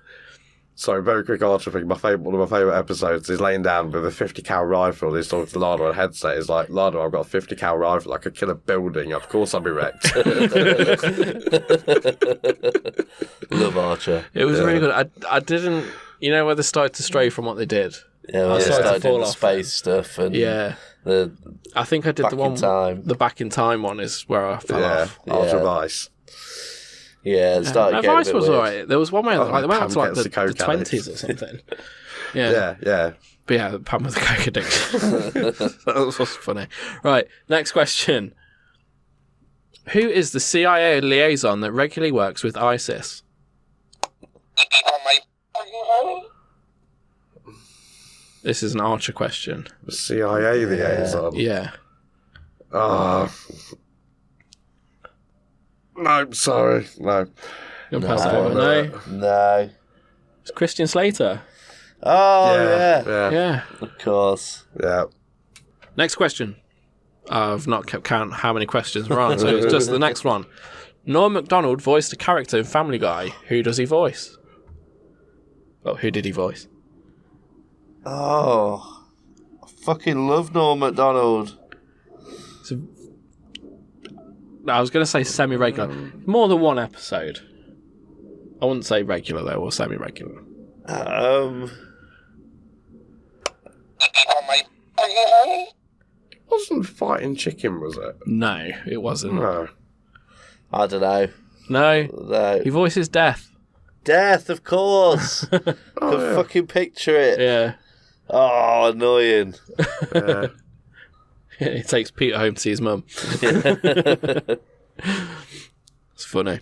Sorry, very quick Archer thing. One of my favourite episodes is laying down with a 50 cal rifle. He's talking to Lana on a headset. He's like, Lana, I've got a 50 cal rifle. I could kill a building. Of course I'll be wrecked. Love Archer. It was really good. I didn't, you know, where they started to stray from what they did. Yeah, when I they started to started doing fall the off. space stuff and Yeah. the I think I did Back the in one, Time. the Back in Time one is where I fell yeah. off. Archer Yeah. Vice. it started No, getting a Vice bit was weird. alright. There was one where like, they went Pam up to like gets the the coke 20s or something. Yeah. Yeah, yeah. But yeah, Pam with the coke addiction. That was funny. Right, next question. Who is the CIA liaison that regularly works with ISIS? This is an Archer question. The CIA liaison. Yeah. Oh. No, sorry. No. You want to pass the ball? No. No. It's Christian Slater. Oh Yeah. yeah. Yeah. Of course. Yeah. Next question. I've not kept count how many questions we're on, so it's just the next one. Norm Macdonald voiced a character in Family Guy. Who does he voice? Well, who did he voice? Oh, I fucking love Norm Macdonald. I was going to say semi-regular. More than one episode. I wouldn't say regular, though, or semi-regular. Wasn't Fighting Chicken, was it? No, it wasn't. No. I don't know. No, No. he voices Death. Death, of course. Can fucking picture it. Yeah. Oh, annoying. Yeah. He takes Peter home to see his mum. It's funny.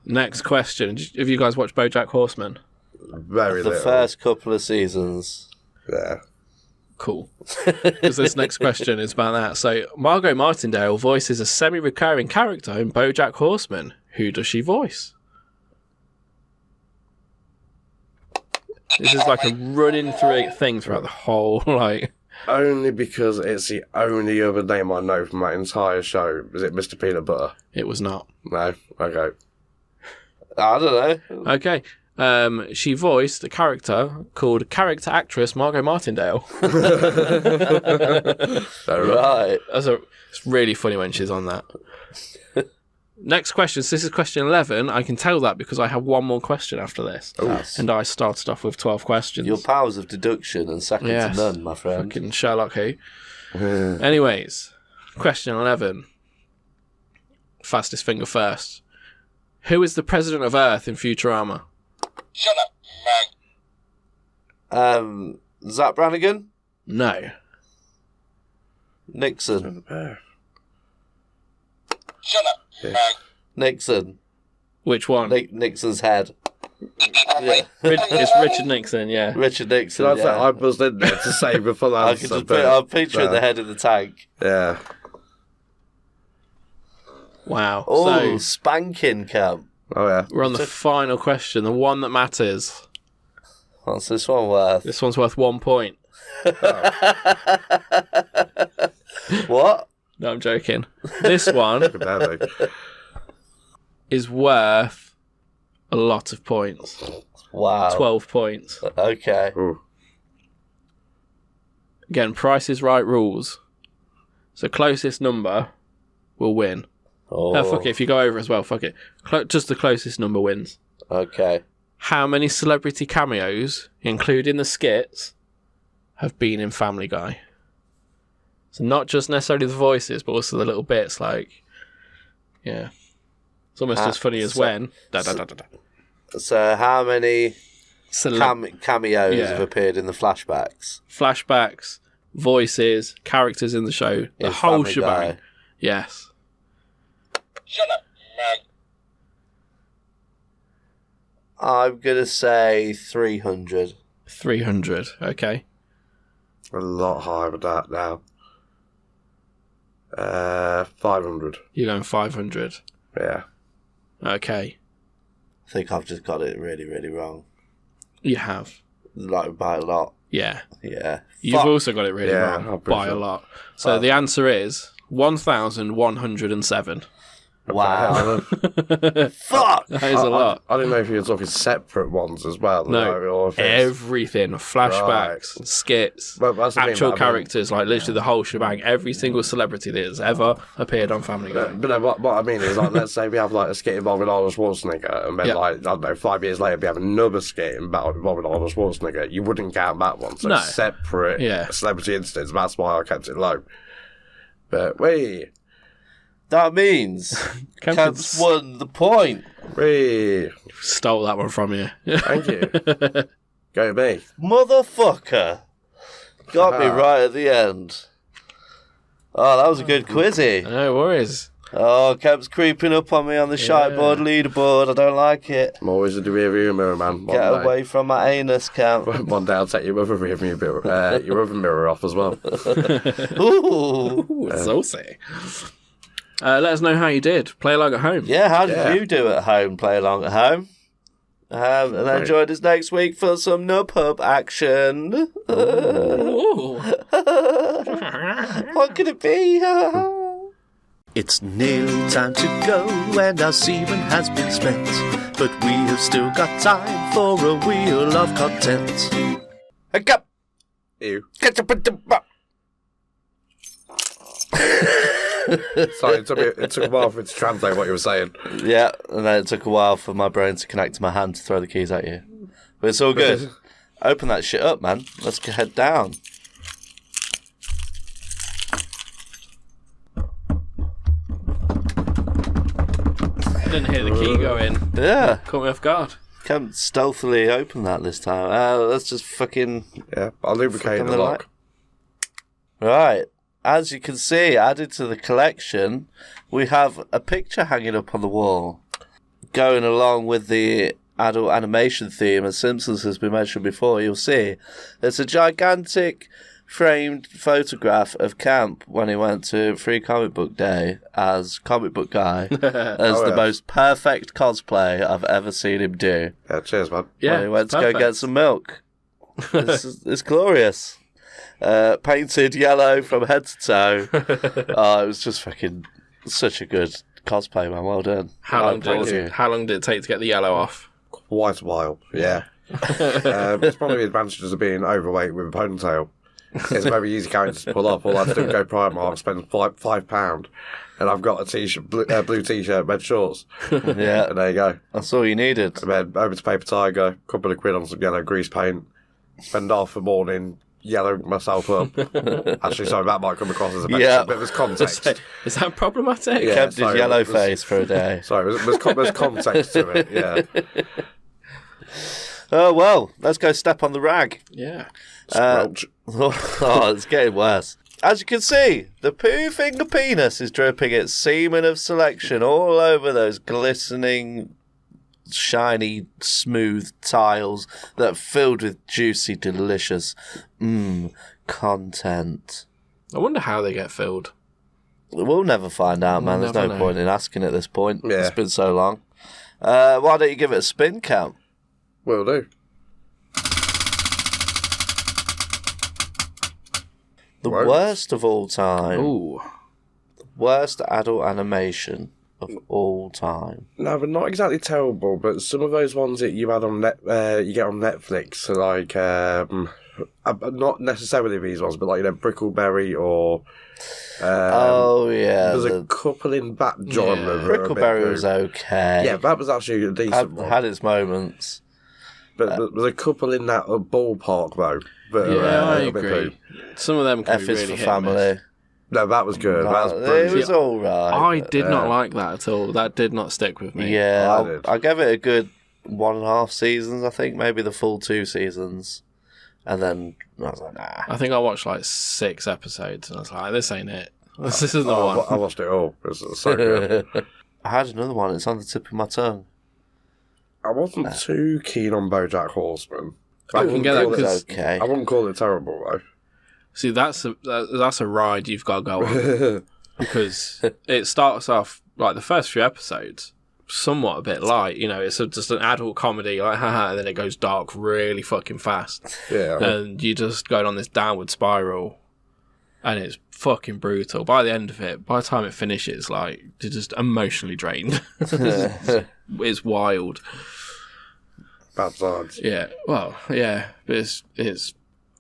Next question. Have you guys watched BoJack Horseman? Very The little. first couple of seasons. Yeah. Cool. Because this next question is about that. So, Margot Martindale voices a semi-recurring character in BoJack Horseman. Who does she voice? This is like a running thing throughout the whole, like... Only because it's the only other name I know from that entire show. Is it Mr. Peanut Butter? It was not. No? Okay. I don't know. Okay. She voiced a character called character actress Margot Martindale. Right. It's really funny when she's on that. Next question. So this is question 11. I can tell that because I have one more question after this. Nice. And I started off with 12 questions. Your powers of deduction and second Yes. to none, my friend. Fucking Sherlock who. Anyways, question 11. Fastest finger first. Who is the president of Earth in Futurama? Shut up, Meg. Zach Brannigan? No. Nixon? Shut up. Nixon. Which one? Nixon's head. Yeah. It's Richard Nixon, yeah. Richard Nixon, That's yeah. I buzzed in there to save a full I answer. can just put I'm picturing the head in the tank. Yeah. Wow. Oh, So, spanking camp. Oh, yeah. we're on the final question, the one that matters. What's this one worth? This one's worth 1 point. What? No, I'm joking. This one Barely. is worth a lot of points. Wow. 12 points. Okay. Ooh. Again, Price is Right rules. So closest number will win. Oh, Fuck it, if you go over as well, fuck it. Just the closest number wins. okay. How many celebrity cameos, including the skits, have been in Family Guy? So not just necessarily the voices, but also the little bits like, yeah. It's almost as funny as when. So how many cameos Yeah. have appeared in the flashbacks? Flashbacks, voices, characters in the show, the In whole Family shebang. Guy? Yes. Shut up. I'm going to say 300. 300. Okay. A lot higher than that now. 500. You're going 500. Yeah. Okay. I think I've just got it really, really wrong. You have. Like, by a lot. Yeah. Yeah. You've Fuck. also got it really Yeah, wrong I'm pretty by a sure. lot. So the answer is 1,107. Wow. Fuck! That is a lot. I didn't know if you were talking separate ones as well. No, or if it's- everything, flashbacks, skits, Well, that's the thing, actual but I mean- characters, like literally the whole shebang. Every single celebrity that has ever appeared on Family Guy. But no, what I mean is, like, let's say we have like a skit involving Arnold Schwarzenegger, and then Yeah. like I don't know, 5 years later we have another skit involving Arnold Schwarzenegger. You wouldn't count that one, so No. separate Yeah. celebrity incidents. That's why I kept it low. But we That means Camp's won the point. Stole that one from you. Thank you. Go me. Motherfucker. Got me right at the end. Oh, that was a good quizzy. No worries. Oh, Camp's creeping up on me on the shiteboard leaderboard. I don't like it. I'm always in the rearview mirror, man. Get away from my anus, Camp. One day I'll take your other rearview mirror, your other mirror off as well. Ooh. Ooh, saucy. Let us know how you did. Play along at home. Yeah, how did Yeah. you do at home? Play along at home? And then join us next week for some Nub action. Ooh. What could it be? It's nearly time to go and our semen has been spent, but we have still got time for a wheel of content. Ew. Sorry, it took a while for it to translate what you were saying. Yeah, and then it took a while for my brain to connect to my hand to throw the keys at you. But it's all good. Open that shit up, man. Let's head down. Didn't hear the key go in. Yeah, Caught me off guard. can't stealthily open that this time. Let's just fucking... Yeah, I'll lubricate the lock. Right. As you can see, added to the collection, we have a picture hanging up on the wall. Going along with the adult animation theme, as Simpsons has been mentioned before, you'll see it's a gigantic framed photograph of Camp when he went to Free Comic Book Day as Comic Book Guy, as the most perfect cosplay I've ever seen him do. Yeah, cheers, man. Yeah, When he went to go perfect. get some milk. It's glorious. Painted yellow from head to toe. Oh, it was just fucking such a good cosplay, man. Well done. How long did it take to get the yellow off? Quite a while, yeah. It's probably the advantages of being overweight with a ponytail. It's a very easy character to pull off. All I have to do is go Primark, spend £5, and I've got a t-shirt, blue t-shirt, red shorts. Yeah, And there you go. that's all you needed. And then over to Paper Tiger, couple of quid on some yellow grease paint, spend half the morning yellowing myself up. Actually, sorry, that might come across as a bit, Yeah. but there's context. Is that problematic? Yeah. Kept his sorry, yellow it was- face for a day. Sorry, there's context to it, yeah. Oh, well, let's go step on the rag. Yeah. Squelch. Oh, it's getting worse. As you can see, the poo finger penis is dripping its semen of selection all over those glistening, shiny, smooth tiles that are filled with juicy, delicious, content. I wonder how they get filled. We'll never find out, man. There's no know. point in asking at this point. Yeah. It's been so long. Why don't you give it a spin count? Will do. The Right. worst of all time. Ooh. Worst adult animation of all time. No, but not exactly terrible. But some of those ones that you had on you get on Netflix, are like not necessarily these ones, but like Brickleberry or. Oh yeah, There's a couple in that genre. that are a bit Brickleberry was rude. okay. Yeah, that was actually a decent one. had its moments. But there's a couple in that ballpark though. But Yeah, I a bit agree. rude. Some of them can F be is really for hit and miss. family. No, that was good. That was It brilliant. was all right. I did not like that at all. That did not stick with me. Yeah, did. I gave it a good 1.5 seasons. I think maybe the full 2 seasons, and then I was like, nah. I think I watched like 6 episodes and I was like, this ain't it. This isn't the I one. watched it all. It's so good. I had another one. It's on the tip of my tongue. I wasn't too keen on BoJack Horseman. I can get that It was because okay. I wouldn't call it terrible though. see that's a ride you've got to go on because it starts off like the first few episodes somewhat a bit light. It's just an adult comedy like haha, and then it goes dark really fucking fast, Yeah. and you just going on this downward spiral, and it's fucking brutal. By the end of it, by the time it finishes, like you're just emotionally drained. It's wild. Bad sides. Yeah, well, yeah, but it's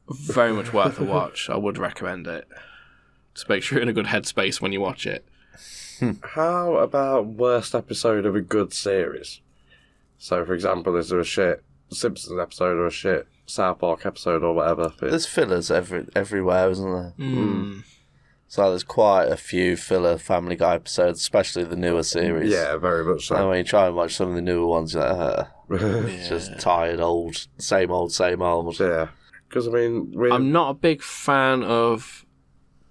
very much worth a watch. I would recommend it. Just make sure you're in a good headspace when you watch it. How about worst episode of a good series? So, for example, is there a shit Simpsons episode or a shit South Park episode or whatever? There's fillers everywhere, isn't there? Mm. So there's quite a few filler Family Guy episodes, especially the newer series. Yeah, very much And so. when you try and watch some of the newer ones, you're like, it's just tired, old, same old, same old. Yeah. Because, I mean, I'm not a big fan of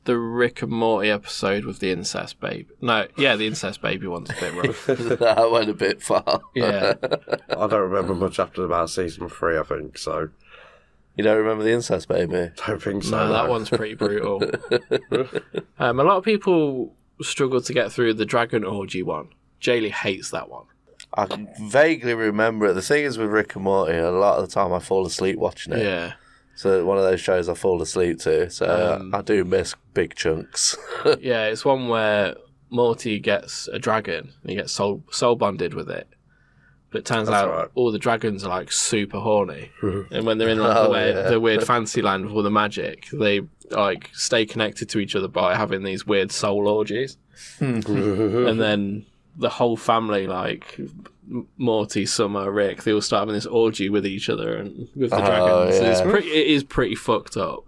the Rick and Morty episode with the incest baby. No, yeah, the incest baby one's a bit rough. That went a bit far. Yeah. I don't remember much after about season 3, I think, so You don't remember the incest baby? don't think so. No, that one's pretty brutal. A lot of people struggle to get through the Dragon Orgy one. Jaylee hates that one. I can vaguely remember it. The thing is with Rick and Morty, a lot of the time I fall asleep watching it. Yeah. So one of those shows I fall asleep to. So I do miss big chunks. Yeah, it's one where Morty gets a dragon and he gets soul bonded with it. But it turns out right. all the dragons are like super horny. And when they're in like Oh, the weird fancy land with all the magic, they like stay connected to each other by having these weird soul orgies. And then the whole family, like Morty, Summer, Rick, they all start having this orgy with each other and with the dragons. yeah. It is pretty fucked up.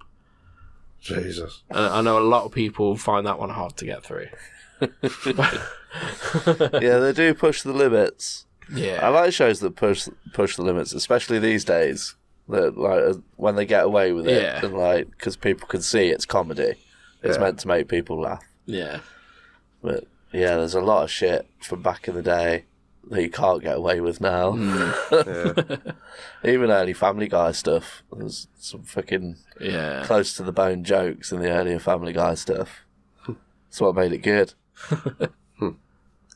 Jesus. And I know a lot of people find that one hard to get through. Yeah, they do push the limits. Yeah. I like shows that push the limits, especially these days. That like when they get away with it, Yeah. and like because people can see it's comedy, it's Yeah. meant to make people laugh. Yeah. But yeah, there's a lot of shit from back in the day that you can't get away with now. Even early Family Guy stuff. There's some fucking Yeah. close to the bone jokes in the earlier Family Guy stuff. That's what made it good.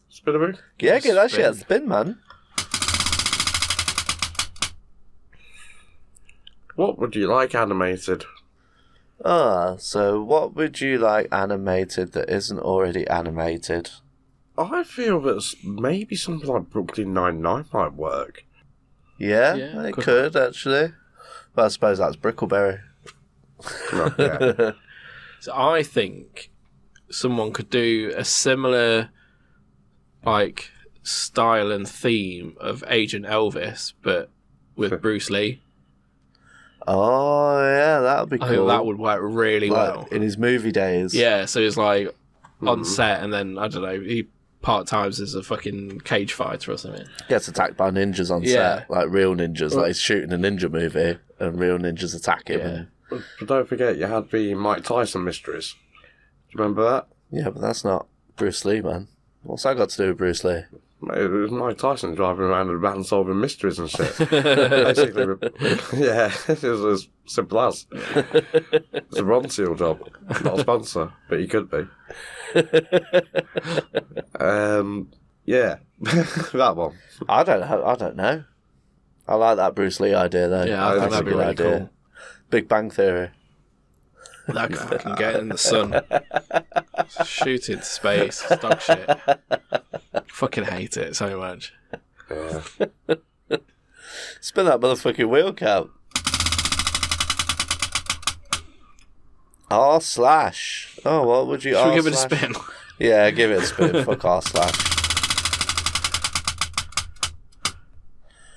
Spin a move? Yeah, get that shit spin, man. What would you like animated? So what would you like animated that isn't already animated? I feel that maybe something like Brooklyn Nine-Nine might work. Yeah, Yeah, it could could actually. But I suppose that's Brickleberry. No, yeah. So I think someone could do a similar like style and theme of Agent Elvis, but with Bruce Lee. Oh yeah, that would be I cool. think that would work really like, well. in his movie days. Yeah, so he's like on set, and then I don't know, he part-times as a fucking cage fighter or something. Gets attacked by ninjas on set, like real ninjas. Like he's shooting a ninja movie, and real ninjas attack him. Yeah. But don't forget, you had the Mike Tyson mysteries. Do you remember that? Yeah, but that's not Bruce Lee, man. What's that got to do with Bruce Lee? Mate, it was Mike Tyson driving around and van solving mysteries and shit. Basically, yeah, it was as simple as. It's a Ron Seal job, not a sponsor, but he could be. Yeah, that one. I don't know. I like that Bruce Lee idea, though. Yeah, I think that's that'd a be good really idea. cool. Big Bang Theory. That guy fucking get in the sun. Shoot into space. It's dog shit. Fucking hate it so much. Yeah. Spin that motherfucking wheel count. R slash. Oh, what would you? Should we R give it a slash? spin? Yeah, give it a spin. Fuck R slash.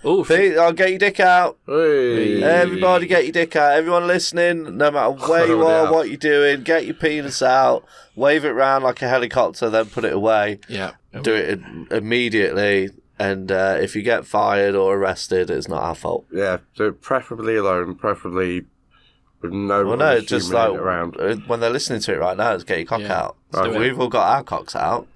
Ooh, Pete, I'll get your dick out. Hey. Everybody get your dick out. Everyone listening, no matter where you are, Yeah. what you're doing, get your penis out, wave it round like a helicopter, then put it away. yeah. Do it immediately, and if you get fired or arrested, it's not our fault. Yeah, do it preferably alone, preferably with no Well, one no, just like around. when they're listening to it right now, it's get your cock Yeah. out. Right. If we've all got our cocks out,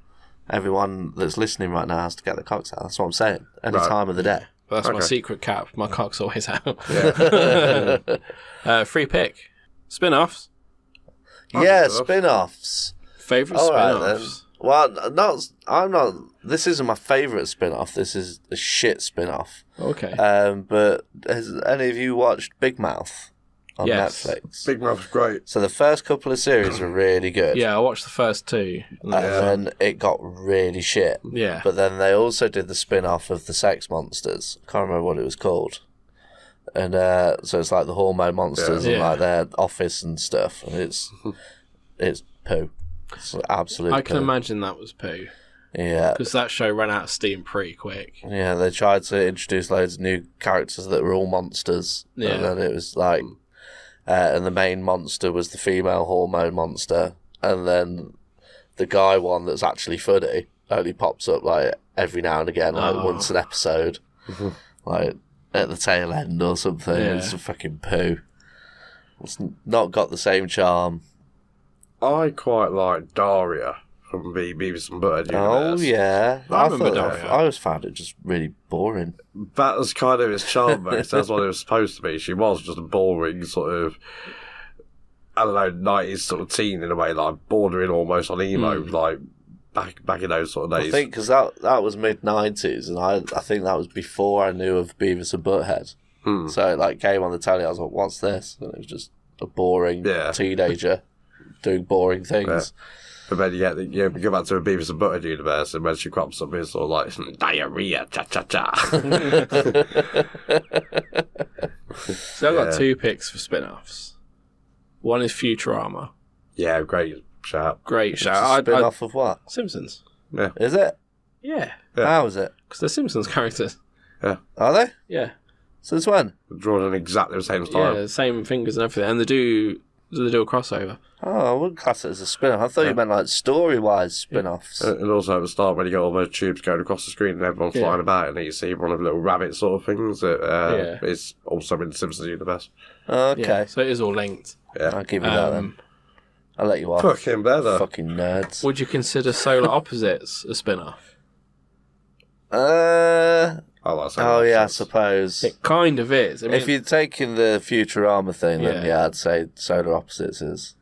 everyone that's listening right now has to get their cocks out. That's what I'm saying. Any Right. time of the day. Well, that's my Okay. secret cap. My cock's always out. Yeah. Free pick. Spin-offs. Yeah, stuff. spin-offs. Favourite All right, then. spin-offs. Well, I'm not. This isn't my favourite spin-off. This is a shit spin-off. Okay. But has any of you watched Big Mouth on Yes. Netflix? Big Mouth's great. So the first couple of series were really good. yeah, I watched the first two. And then it got really shit. Yeah. But then they also did the spin-off of the Sex Monsters. I can't remember what it was called. And so it's like the hormone monsters and Yeah. like their office and stuff. And it's poo. It's absolute I can poo. imagine that was poo. Yeah. Because that show ran out of steam pretty quick. Yeah, they tried to introduce loads of new characters that were all monsters. Yeah. And then it was like... and the main monster was the female hormone monster. And then the guy one that's actually funny only pops up like every now and again, like once an episode. Like at the tail end or something. Yeah. It's a fucking poo. It's not got the same charm. I quite like Daria from the Beavis and Butthead Oh, universe. yeah. I remember Daria. I always found it just really boring. That was kind of its charm, mate. That's what it was supposed to be. She was just a boring sort of, I don't know, 90s sort of teen in a way, like bordering almost on emo, like back in those sort of I days. think because that was mid-90s, and I think that was before I knew of Beavis and Butthead. So it like came on the telly, I was like, what's this? And it was just a boring teenager doing boring things. But then you go back to a Beavis and Butthead universe, and when she crops up, it's sort of like diarrhea, cha cha cha. So I've got two picks for spin-offs. One is Futurama. Yeah, great shout. Great It's show. a spin-off of what? Simpsons. Yeah, Is it? Yeah. Yeah. How is it? Because they're Simpsons characters. Are they? Yeah. Since when? drawn in exactly the same Yeah, style. the same fingers and everything. And they do a crossover. Oh, I wouldn't class it as a spin-off. I thought you meant like story-wise spin-offs. And also at the start, when you got all those tubes going across the screen and everyone flying about, and you see one of the little rabbit sort of things that is also in the Simpsons universe. Okay. Yeah, so it is all linked. I'll give you that then. I'll let you off. Fucking better. Fucking nerds. Would you consider Solar Opposites a spin-off? I like saying Oh that yeah, I sense. suppose. It kind of is. I mean, If you're taking the Futurama thing, then Yeah. I'd say Solar Opposites is.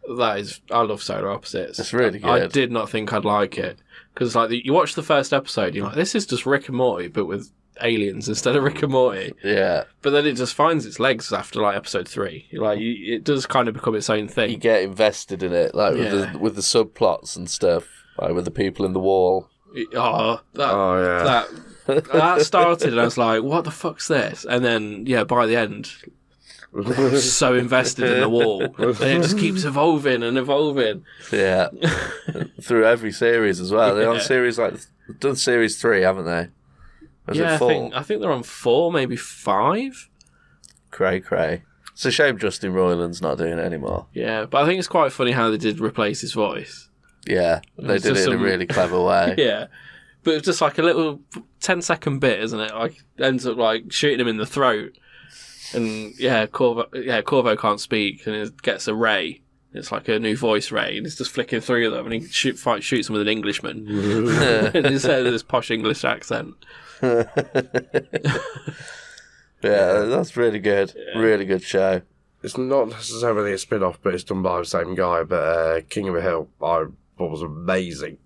I love Solar Opposites. It's really I good. did not think I'd like it. Because like you watch the first episode, you're like, this is just Rick and Morty, but with aliens instead of Rick and Morty. Yeah. But then it just finds its legs after like episode 3. You're like, it does kind of become its own You thing. get invested in it, like Yeah. with the subplots and stuff, like with the people in the wall. Oh, yeah. that started, and I was like, what the fuck's this? And then, yeah, by the end, I was so invested in the wall. And it just keeps evolving and evolving. Yeah. Through every series as well. They're on Yeah. series like they've done series 3, haven't they? Or is Yeah, it 4? I think they're on 4, maybe 5. Cray. It's a shame Justin Roiland's not doing it anymore. Yeah, but I think it's quite funny how they did replace his voice. Yeah, they It's did just it in a some- really clever way. Yeah. But it's just like a little 10-second bit, isn't it? Like, ends up like shooting him in the throat. And Corvo can't speak, and it gets a ray. It's like a new voice ray, and it's just flicking through them, and he shoots him with an Englishman. And he's had this posh English accent. Yeah, that's really good. Really good show. It's not necessarily a spin-off, but it's done by the same guy. But King of the Hill, I thought was amazing.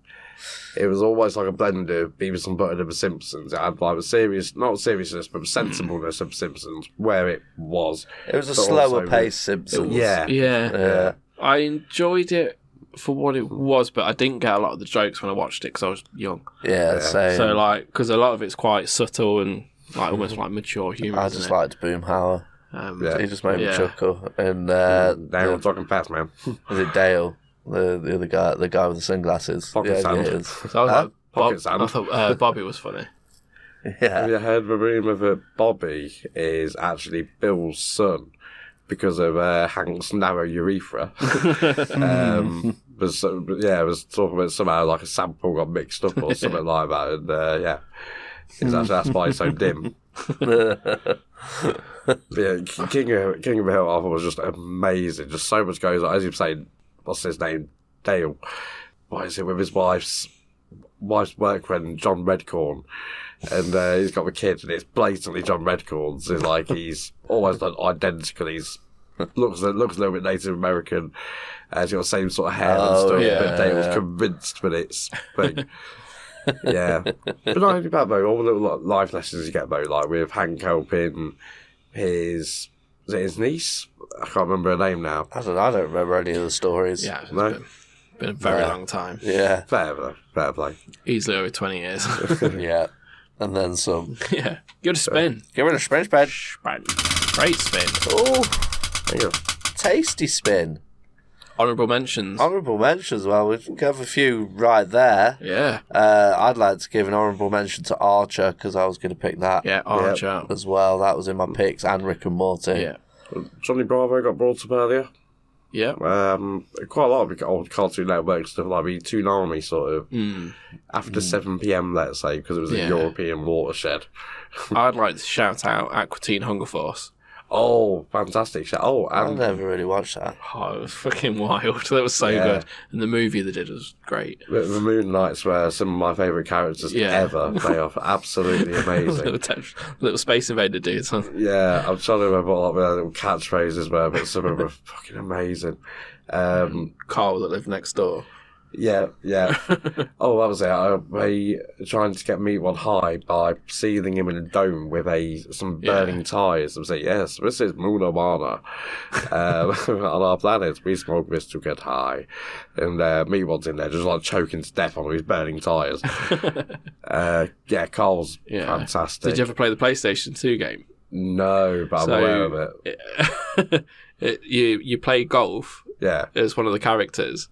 It was almost like a blend of Beavis and Butthead and the Simpsons. It had like the not seriousness, but the sensibleness of Simpsons, where it was. It was a But slower also- paced Simpsons. Yeah. Yeah. I enjoyed it for what it was, but I didn't get a lot of the jokes when I watched it because I was young. Yeah, same. So, like, because a lot of it's quite subtle and like almost like mature humour. I isn't just it? liked Boomhauer. Yeah. He just made me Yeah. chuckle. And Now we're talking fast, man. was it Dale? The other guy, the guy with the sunglasses. Pocket sand. Ideas. So I was like, Pocket Bob, sand. I thought Bobby was funny. Yeah. Have you heard the rumour that Bobby is actually Bill's son because of Hank's narrow urethra? Was talking about somehow like a sample got mixed up or something like that, and it's actually that's why he's so dim. But yeah, King of the Hill, I thought was just amazing. Just so much goes on. As you're saying, what's his name? Dale. Why is it with his wife's work friend John Redcorn, and he's got the kid, and it's blatantly John Redcorn's. It's like he's almost identical. He's looks a little bit Native American. He's got the same sort of hair and stuff. yeah, But Dale's convinced that it's big. Yeah, but not only that though. All the little life lessons you get though, like with Hank helping is it his niece? I can't remember her name now. I don't remember any of the stories. Yeah, it's No? been a very long time. Yeah. Fair play. Easily over 20 years. Yeah. And then some. Yeah. Give it a spin. Give it a spin, spin. Spin. Great spin. Oh, There you go. tasty spin. Honourable mentions. Honourable mentions. Well, we can have a few right there. Yeah. I'd like to give an honourable mention to Archer because I was going to pick that Yeah, Archer. as well. That was in my picks, and Rick and Morty. Yeah. Johnny Bravo got brought up earlier. Yeah. Quite a lot of old Cartoon Network stuff, like the Toonami sort of after 7 p.m. Let's say, because it was Yeah. a European watershed. I'd like to shout out Aqua Teen Hunger Force. Oh, fantastic show! Oh, I and never really watched that. Oh, it was fucking wild. That was so Yeah. good. And the movie they did was great. the Moon Knights were some of my favourite characters Yeah. ever. They are absolutely amazing. little Space Invader dudes. Huh? Yeah, I'm trying to remember what their little catchphrases were, but some of them were fucking amazing. Carl that lived next door. Yeah. Oh, that was it. They trying to get Meatwad high by sealing him in a dome with some burning tyres. And say, yes, this is Moonamana. On our planet, we smoke this to get high. And Meatwad's in there just like choking to death on his burning tyres. Carl's fantastic. Did you ever play the PlayStation 2 game? No, but I'm aware of it. You play golf Yeah. as one of the characters.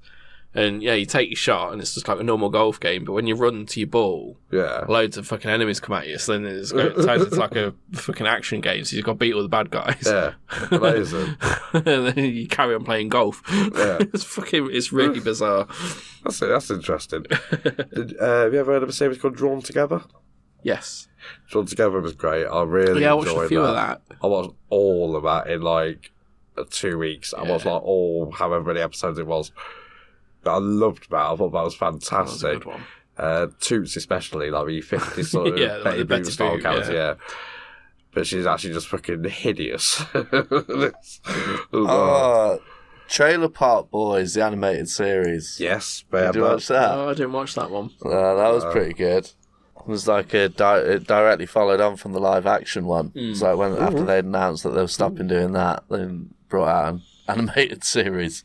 And yeah, you take your shot, and it's just like a normal golf game. But when you run to your ball, Yeah. loads of fucking enemies come at you. So then it turns into like a fucking action game. So you've got to beat all the bad guys. Yeah. Amazing. And then you carry on playing golf. Yeah. It's really bizarre. That's interesting. Have you ever heard of a series called Drawn Together? Yes. Drawn Together was great. I really Yeah, I watched enjoyed a few of that. I watched all of that in like 2 weeks. I watched like however many episodes it was. But I loved that. I thought that was That was a fantastic. good one. Toots especially, like the 50s sort of Yeah, like Betty the Betty Boop style Boop, character, yeah. yeah. But she's actually just fucking hideous. Trailer Park Boys, the animated series. Yes, Did you watch that? Oh, I didn't watch that one. That was pretty good. It was like it directly followed on from the live action one. It's like after they'd announced that they were stopping doing that, they brought out an animated series.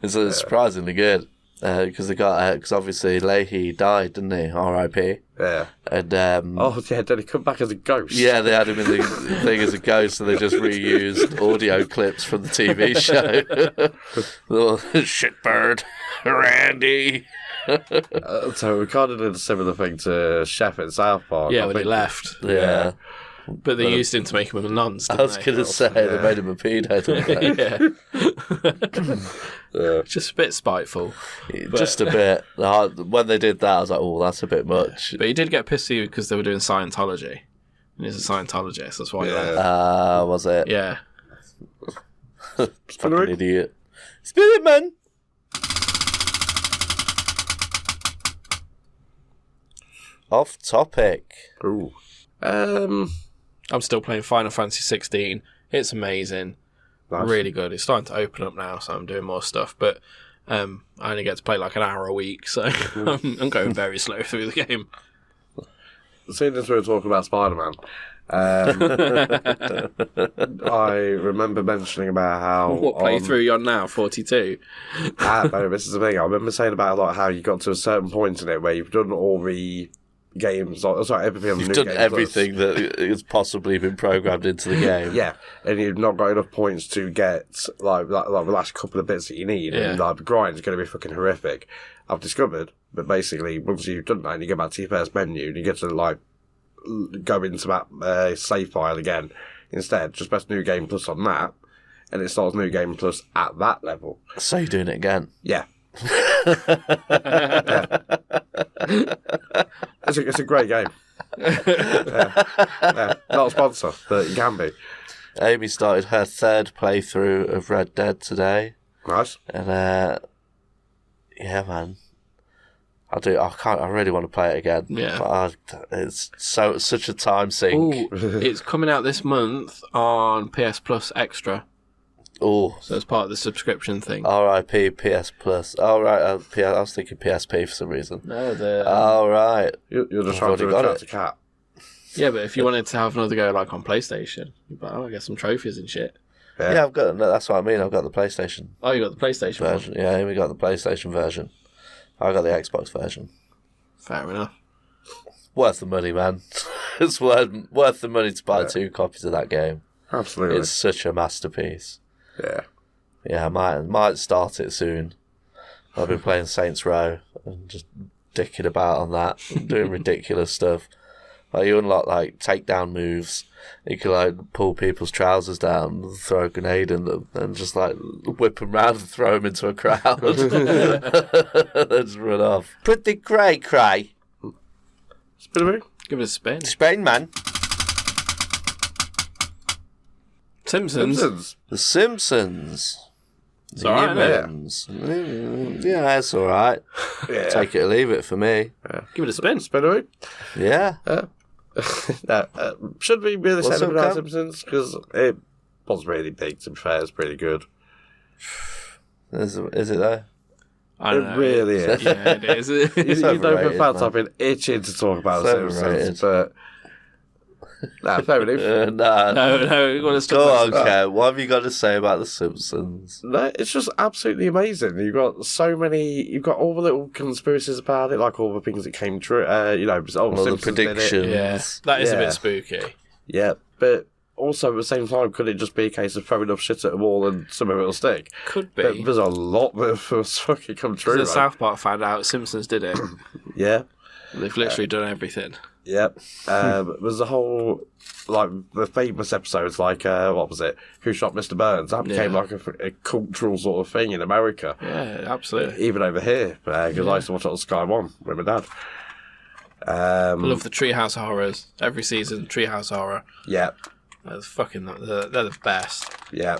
It's surprisingly good because because obviously Leahy died, didn't he? R.I.P. Yeah. And Oh, yeah, did he come back as a ghost? yeah, they had him in the thing as a ghost, so they just reused audio clips from the TV show. Little shitbird, Randy. So we kind of did a similar thing to Chef at South Park. Yeah, I when he think. left. Yeah. But they used him to make him a nonce, I was going to say, they made him a pedo, didn't they? Yeah. Just a bit spiteful. Just a bit. When they did that, I was like, oh, that's a bit much. But he did get pissy because they were doing Scientology. And he's a Scientologist, that's why he left. Was it? Yeah. Fucking idiot. Spirit man! Off topic. Ooh. I'm still playing Final Fantasy 16. It's amazing. Nice. Really good. It's starting to open up now, so I'm doing more stuff. But I only get to play like an hour a week, so I'm going very slow through the game. Seeing as we were talking about Spider-Man, I remember mentioning about how... What playthrough you're on now? 42? No, this is the thing. I remember saying about like how you got to a certain point in it where you've done all the games, everything on the You've new done Game everything that has possibly been programmed into the game. Yeah, and you've not got enough points to get like the last couple of bits that you need, and like the grind's going to be fucking horrific. I've discovered that basically once you've done that, and you go back to your first menu, and you get to like go into that save file again. Instead, just press New Game Plus on that, and it starts New Game Plus at that level. So you're doing it again? Yeah. It's a great game. Not a sponsor, but you can be. Amy started her third playthrough of Red Dead today. Nice. And yeah, man. I really want to play it again. Yeah. But it's such a time sink. Ooh, it's coming out this month on PS Plus Extra. Oh, So it's part of the subscription thing. R.I.P. PS Plus. Oh, right. I was thinking PSP for some reason. No, Oh, right. You're just trying to already got attract it. a cat. yeah, but if you wanted to have another go like on PlayStation, you'd be like, I get some trophies and shit. Yeah, I've got. No, that's what I mean. I've got the PlayStation Oh, you got the PlayStation version. one? Yeah, Amy got the PlayStation version. I got the Xbox version. Fair enough. Worth the money, man. It's worth the money to buy 2 copies of that game. Absolutely. It's such a masterpiece. Yeah. Yeah, I might start it soon. I've been playing Saints Row and just dicking about on that, doing ridiculous stuff. Like you unlock like takedown moves. You can like pull people's trousers down, throw a grenade in them, and just like whip them round and throw them into a crowd. Then just run off. Pretty cray. Spin a Give it a spin. Spain man. Simpsons. The Simpsons. It's alright, Humans. Yeah, it's alright. Yeah. Take it or leave it for me. Give it a spin. Spin a Yeah. Should we really What's say up, about Cam? Simpsons? Because it was really big, to be fair. It's pretty good. Is it though? I don't It know. really is. Yeah, it is. You know for a overrated, fact man. I've been itching to talk about It's The Simpsons, overrated. but fair enough. Nah. no, you want to Go stop on, Kev. What have you got to say about The Simpsons? No, it's just absolutely amazing. You've got so many. You've got all the little conspiracies about it, like all the things that came true. All the Simpsons did it. predictions. Yeah, that is a Yeah. bit spooky. Yeah, but also at the same time, could it just be a case of throwing enough shit at the wall and some of it'll stick? Could But be. there's a lot that was fucking come true. The Right? South Park found out Simpsons did it. Yeah. They've literally done everything. Yep. There's a whole, like, the famous episodes, like, what was it? Who Shot Mr. Burns? That became, Yeah. like, a cultural sort of thing in America. Yeah, absolutely. Even over here, because I used to watch it on Sky One with my dad. I love the Treehouse horrors. Every season, Treehouse horror. Yeah. They're the best. Yeah.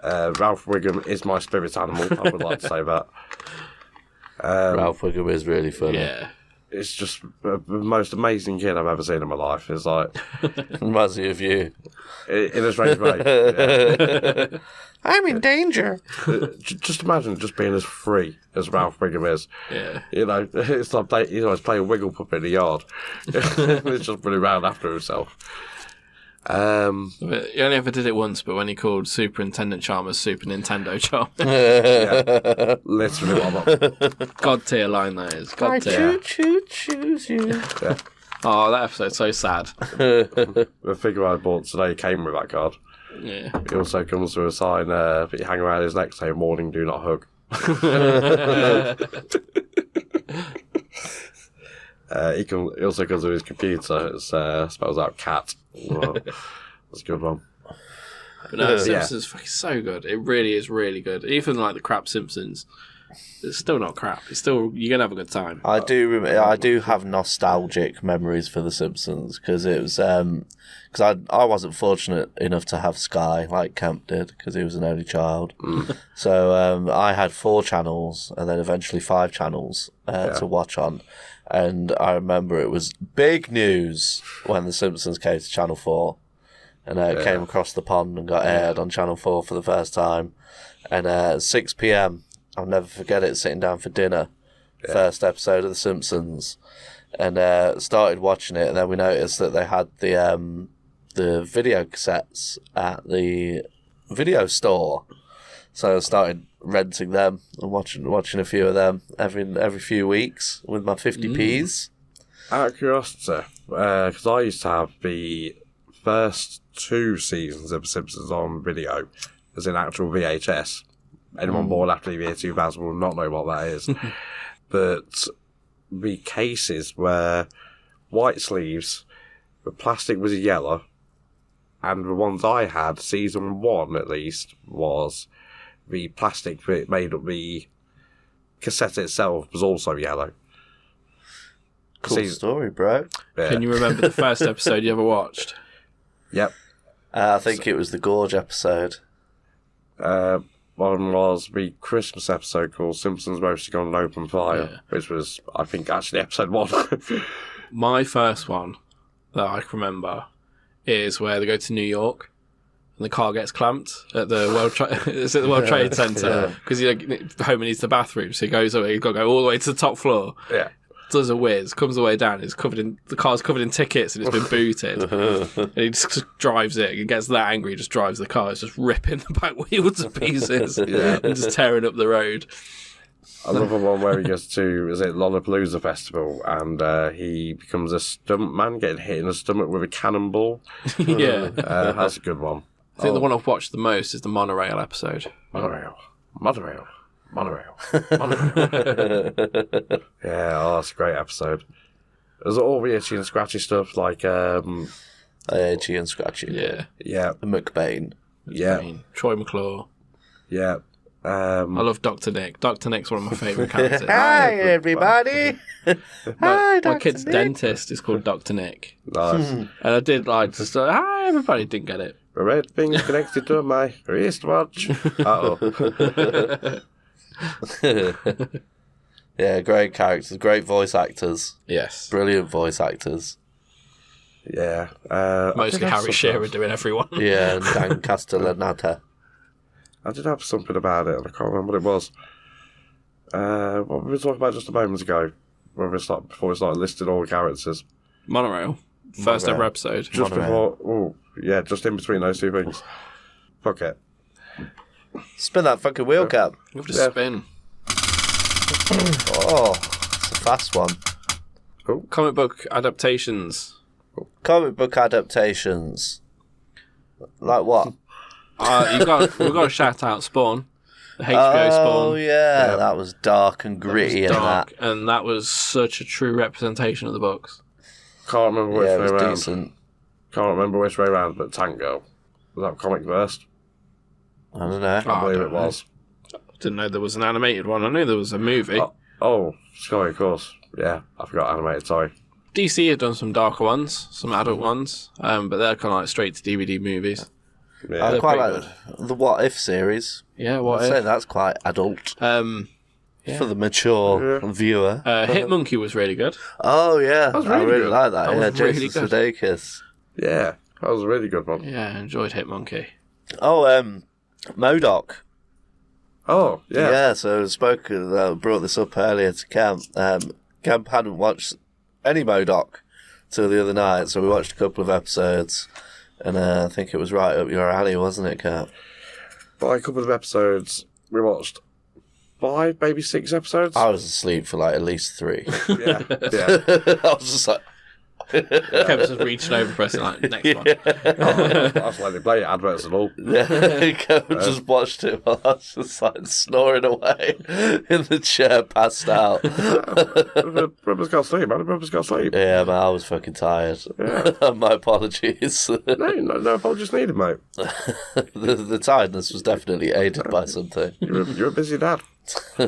Ralph Wiggum is my spirit animal, I would like to say that. Ralph Wiggum is really funny. Yeah. It's just the most amazing kid I've ever seen in my life. It's like, Reminds me of you. in a strange way. Yeah. I'm in danger. Just imagine just being as free as Ralph Wiggum is. Yeah. You know, it's like he's playing Wiggle Puppet in the yard. He's just running around after himself. But he only ever did it once, but when he called Superintendent Chalmers Super Nintendo Chalmers. Yeah. Literally what I'm God tier line that is. God tier. choose you. Oh, that episode's so sad. The figure I bought today came with that card. Yeah. It also comes with a sign that you hang around his neck saying, "Warning, do not hug." He also comes with his computer. It spells out cat. Well, that's a good one. But no, Simpsons is fucking so good. It really is really good. Even like the crap Simpsons, it's still not crap. It's still, you're gonna have a good time. I do have nostalgic memories for The Simpsons because it was because I wasn't fortunate enough to have Sky like Kemp did because he was an only child. So I had 4 channels and then eventually 5 channels to watch on. And I remember it was big news when The Simpsons came to Channel 4. And it came across the pond and got aired on Channel 4 for the first time. And at 6 p.m, I'll never forget it, sitting down for dinner, first episode of The Simpsons. And started watching it, and then we noticed that they had the video cassettes at the video store. So I started renting them and watching a few of them every few weeks with my 50p's. Out of curiosity, because I used to have the first 2 seasons of Simpsons on video, as in actual VHS. Anyone born after the year 2000 will not know what that is. But the cases were white sleeves, the plastic was yellow, and the ones I had, season 1 at least, was the plastic that made up the cassette itself was also yellow. Cool story, bro. Yeah. Can you remember the first episode you ever watched? Yep. I think it was the Gorge episode. One was the Christmas episode called Simpsons Roasting on an Open Fire, which was, I think, actually episode 1. My first one that I can remember is where they go to New York and the car gets clamped at the World Trade Center because Homer needs the bathroom, so he goes away. He's got to go all the way to the top floor. Yeah. Does a whiz, comes the way down. The car's covered in tickets and it's been booted. And he just drives it. He gets that angry. He just drives the car. It's just ripping the back wheels to pieces and just tearing up the road. I love the one where he goes to, is it Lollapalooza Festival, and he becomes a stunt man getting hit in the stomach with a cannonball. Yeah. That's a good one. I think the one I've watched the most is the monorail episode. Monorail. Yeah, that's a great episode. There's all the itchy and scratchy stuff like Itchy and Scratchy. Yeah. The McBain. Yeah. Troy McClure. Yeah. I love Dr. Nick. Dr. Nick's one of my favourite characters. Hi, everybody. Hi, My kid's dentist is called Dr. Nick. Nice. And I did just, hi, everybody didn't get it. The red thing connected to my wristwatch. Uh-oh. Yeah, great characters, great voice actors. Yes. Brilliant voice actors. Yeah. Mostly Harry Shearer doing everyone. Yeah, and Dan Castellaneta. I did have something about it, and I can't remember what it was. What we were talking about just a moment ago, before we started listing all the characters. Monorail. First ever episode. Just before, just in between those 2 things. Fuck it. Spin that fucking wheel, Cap. You have to spin. Oh, it's a fast one. Comic book adaptations. Comic book adaptations. Like what? We've got to shout out Spawn. The HBO Spawn. Oh, yeah, that was dark and gritty and that was such a true representation of the books. Can't remember which it way was around. decent. Can't remember which way around, but Tank Girl. Was that comic first? I don't know. I believe it was. Didn't know there was an animated one. I knew there was a movie. Sorry, of course. Yeah, I forgot animated, sorry. DC had done some darker ones, some adult ones, but they're kind of like straight to DVD movies. Yeah. I quite pretty like the What If series. Yeah, I'd say that's quite adult for the mature viewer. Hit Monkey was really good. Oh, yeah. was I really really good. like that. That Yeah, was really Jason good. Sudeikis. Yeah, that was a really good one. Yeah, I enjoyed Hit Monkey. Oh, MODOK. Oh, yeah. Yeah, so brought this up earlier to Camp. Camp hadn't watched any MODOK till the other night, so we watched a couple of episodes, and I think it was right up your alley, wasn't it, Camp? By a couple of episodes, we watched 5, maybe 6 episodes. I was asleep for like at least 3. Yeah. I was just like, Kevin's just reaching over, pressing like next one. That's why they play adverts and all. Kevin just watched it while I was just like snoring away in the chair, passed out. Brother's got sleep, man. Brother's got sleep. Yeah, man, I was fucking tired. Yeah. My apologies. No apologies needed, mate. The tiredness was definitely aided by something. You're a busy dad.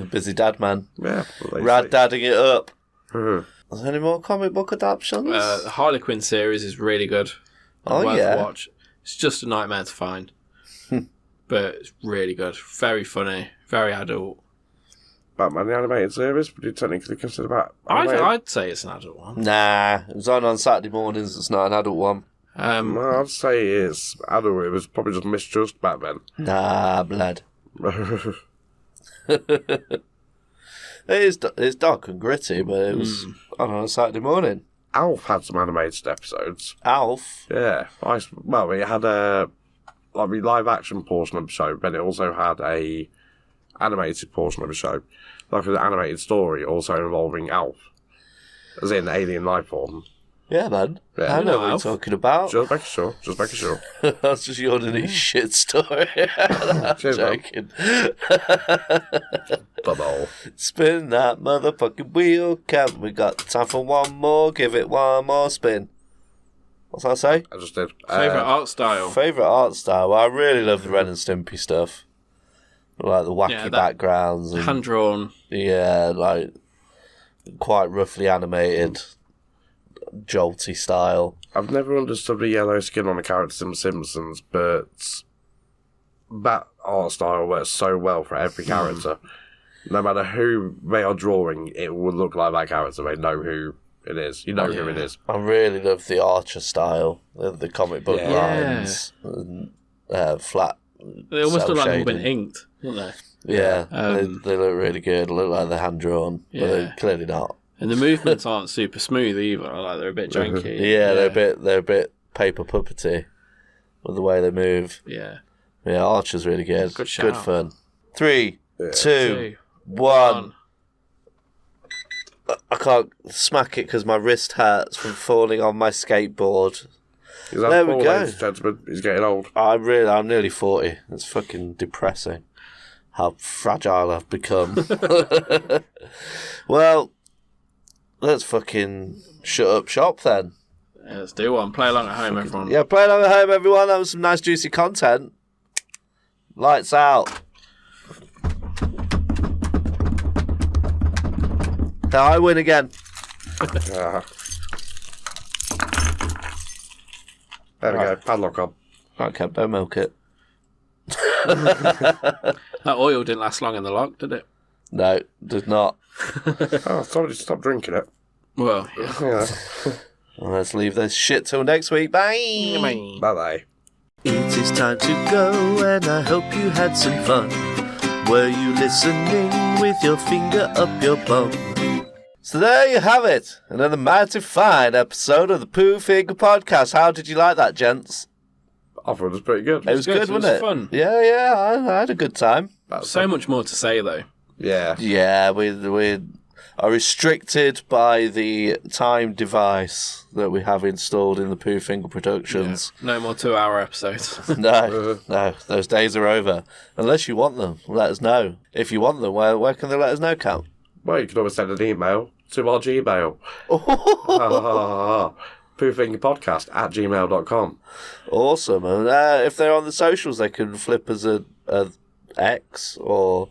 Busy dad, man. Yeah. Rad dadding it up. Is there any more comic book adaptations? The Harlequin series is really good. Worth a watch. It's just a nightmare to find. But it's really good. Very funny. Very adult. Batman the Animated Series, would you technically consider that? I'd say it's an adult one. Nah, it was on Saturday mornings. It's not an adult one. No, I'd say it's adult. It was probably just misjudged back then. Nah, blood. It's dark and gritty, but it was on a Saturday morning. Alf had some animated episodes. Alf? Yeah. We had a live action portion of the show, but it also had a animated portion of the show. Like an animated story also involving Alf. As in alien life form. Yeah, man. Yeah. I know what you're talking about. Just making sure. That's just your his shit story. I'm Cheers, joking. Bubble. Spin that motherfucking wheel, Kev. We got time for one more. Give it one more spin. What's that say? I just did. Favourite art style? Favourite art style? Well, I really love the Ren and Stimpy stuff. Like the wacky backgrounds. And, hand-drawn. Yeah, like quite roughly animated, jolty style. I've never understood the yellow skin on the characters in The Simpsons, but that art style works so well for every character. No matter who they are drawing, it will look like that character. They know who it is. You know who it is. I really love the Archer style, the comic book lines, and, flat. They almost look like they've been cel-shading. inked, don't they? Yeah, they look really good. They look like they're hand drawn, but they're clearly not. And the movements aren't super smooth either. Like they're a bit janky. Yeah, they're a bit paper puppety with the way they move. Yeah. Yeah, Archer's really good. Good shout. Good fun. 3, 2, 1. I can't smack it because my wrist hurts from falling on my skateboard. There we go. Gentlemen. He's getting old. I'm nearly 40. It's fucking depressing how fragile I've become. Well, let's fucking shut up shop then. Yeah, let's do one. Play along at home, everyone. Yeah, play along at home, everyone. That was some nice, juicy content. Lights out. I win again. There we go. Padlock on. Okay, don't milk it. That oil didn't last long in the lock, did it? No, did not. Oh, somebody stop drinking it. Well, Yeah. Well, let's leave this shit till next week. Bye. Bye-bye. It is time to go, and I hope you had some fun. Were you listening with your finger up your bum? So there you have it. Another mighty fine episode of the Pooh Finger Podcast. How did you like that, gents? I thought it was pretty good. It was good, wasn't it? Fun. Yeah, I had a good time. So much more to say, though. Yeah. Yeah, we are restricted by the time device that we have installed in the Pooh Finger Productions. Yeah. No more 2-hour episodes. No, those days are over. Unless you want them, let us know. If you want them, where can they let us know, Cal? Well, you can always send an email to our Gmail. poofingerpodcast@gmail.com. Awesome. And if they're on the socials, they can flip us a X or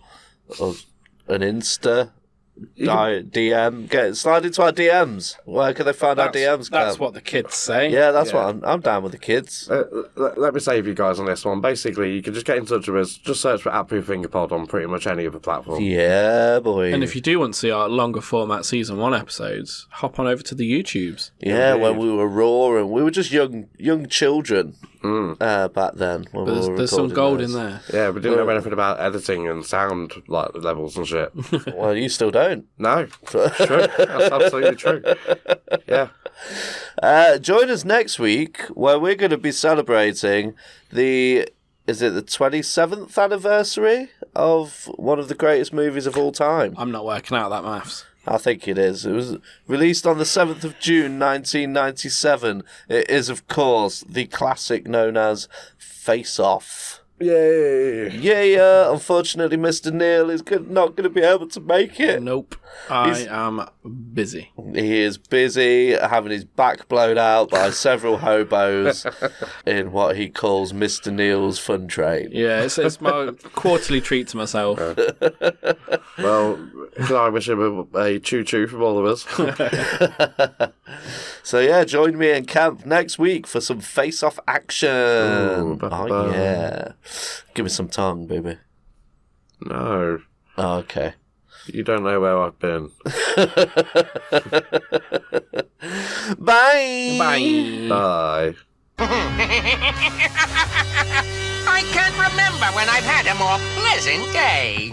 an Insta. DM, slide into our DMs. Where can they find our DMs? That's what the kids say. Yeah, that's what I'm down with the kids. Let me save you guys on this one. Basically, you can just get in touch with us. Just search for @PoohFingerPod on pretty much any other platform. Yeah, boy. And if you do want to see our longer format season 1 episodes, hop on over to the YouTubes. Yeah, when we were raw and we were just young children back then. When There's some gold in there. Yeah, we didn't know anything about editing and sound levels and shit. Well, you still don't. No, true. That's absolutely true. Yeah. Join us next week where we're going to be celebrating the 27th anniversary of one of the greatest movies of all time. I'm not working out that maths. I think it is. It was released on the 7th of June, 1997. It is, of course, the classic known as Face Off. Yay! Yeah, unfortunately, Mr. Neil is not going to be able to make it. Nope. I am busy. He is busy having his back blown out by several hobos in what he calls Mr. Neil's fun train. Yeah, it's my quarterly treat to myself. Well, can I wish him a choo-choo from all of us? So yeah, join me in camp next week for some face-off action. Ooh, Oh yeah. Give me some tongue, baby. No. Oh, okay. You don't know where I've been. Bye! Bye. Bye. I can't remember when I've had a more pleasant day.